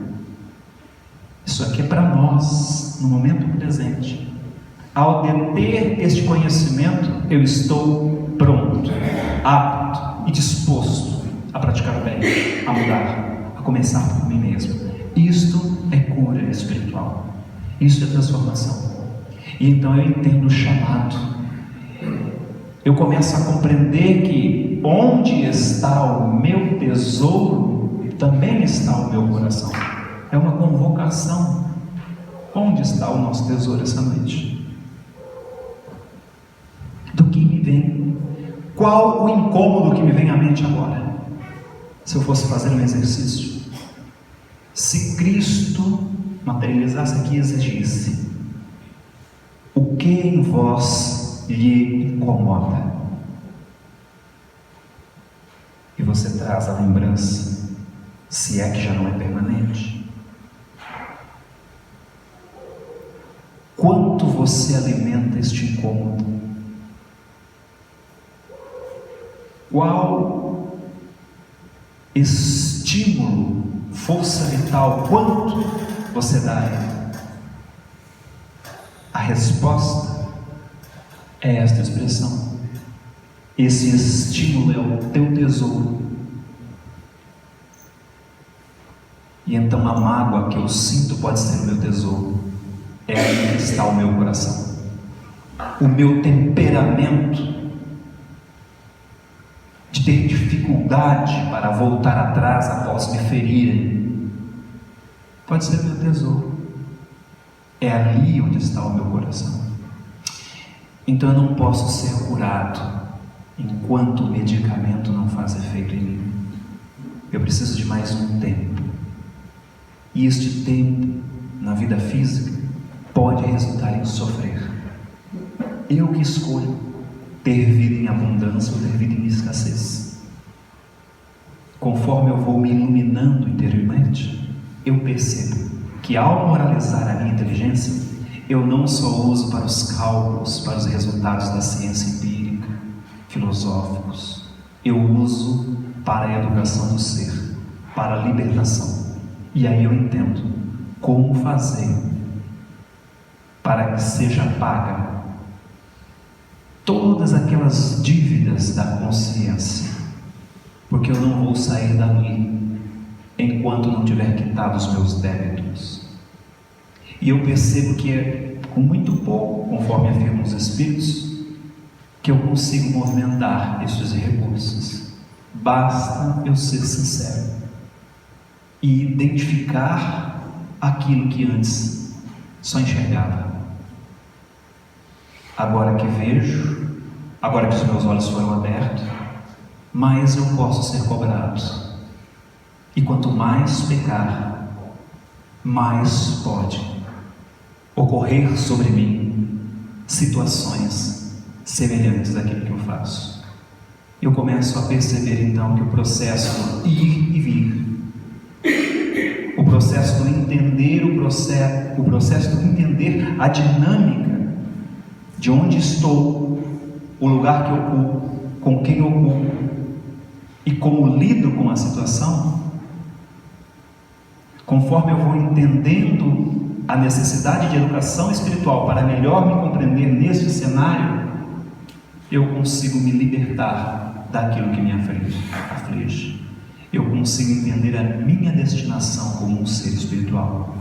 S1: Isso aqui é para nós, no momento presente. Ao deter este conhecimento, eu estou pronto, apto e disposto a praticar o bem, a mudar, a começar por mim mesmo. Isto é cura espiritual. Isso é transformação. E então eu entendo o chamado. Eu começo a compreender que onde está o meu tesouro, também está o meu coração. É uma convocação. Onde está o nosso tesouro essa noite? Do que me vem? Qual o incômodo que me vem à mente agora? Se eu fosse fazer um exercício, se Cristo materializasse aqui e exigisse: o que em vós lhe incomoda? E você traz a lembrança, se é que já não é permanente. Quanto você alimenta este incômodo? Qual estímulo, força vital, quanto você dá? A resposta é esta expressão. Esse estímulo é o teu tesouro. E então a mágoa que eu sinto pode ser o meu tesouro. É aí que está o meu coração. O meu temperamento de ter dificuldade para voltar atrás após me ferirem pode ser o meu tesouro. É ali onde está o meu coração. Então eu não posso ser curado enquanto o medicamento não faz efeito em mim. Eu preciso de mais um tempo. E este tempo, na vida física, pode resultar em sofrer. Eu que escolho ter vida em abundância ou ter vida em escassez. Conforme eu vou me iluminando interiormente, eu percebo que ao moralizar a minha inteligência, eu não só uso para os cálculos, para os resultados da ciência empírica, filosóficos, eu uso para a educação do ser, para a libertação. E aí eu entendo como fazer para que seja paga todas aquelas dívidas da consciência, porque eu não vou sair dali enquanto não tiver quitado os meus débitos. E eu percebo que é com muito pouco, conforme afirmam os Espíritos, que eu consigo movimentar esses recursos. Basta eu ser sincero e identificar aquilo que antes só enxergava. Agora que vejo, agora que os meus olhos foram abertos, mais eu posso ser cobrado. E quanto mais pecar, mais pode ocorrer sobre mim situações semelhantes àquilo que eu faço. Eu começo a perceber então que o processo do ir e vir, o processo do entender o processo do entender a dinâmica de onde estou, o lugar que ocupo, com quem ocupo e como lido com a situação, conforme eu vou entendendo a necessidade de educação espiritual para melhor me compreender neste cenário, eu consigo me libertar daquilo que me aflige. Eu consigo entender a minha destinação como um ser espiritual.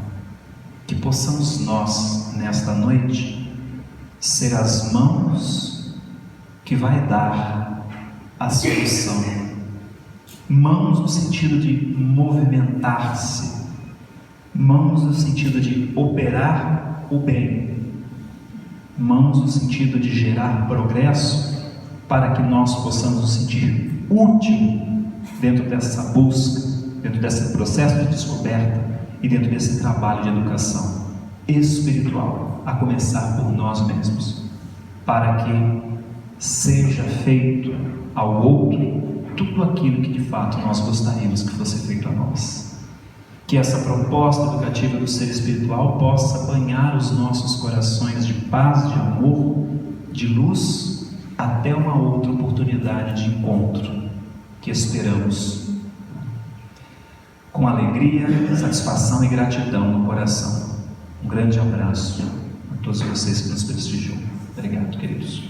S1: Que possamos nós, nesta noite, ser as mãos que vai dar a solução. Mãos no sentido de movimentar-se, mãos no sentido de operar o bem, mãos no sentido de gerar progresso, para que nós possamos nos sentir útil dentro dessa busca, dentro desse processo de descoberta e dentro desse trabalho de educação espiritual, a começar por nós mesmos, para que seja feito ao outro tudo aquilo que de fato nós gostaríamos que fosse feito a nós. Que essa proposta educativa do ser espiritual possa banhar os nossos corações de paz, de amor, de luz, até uma outra oportunidade de encontro que esperamos com alegria, satisfação e gratidão no coração. Um grande abraço a todos vocês que nos prestigiam. Obrigado, queridos.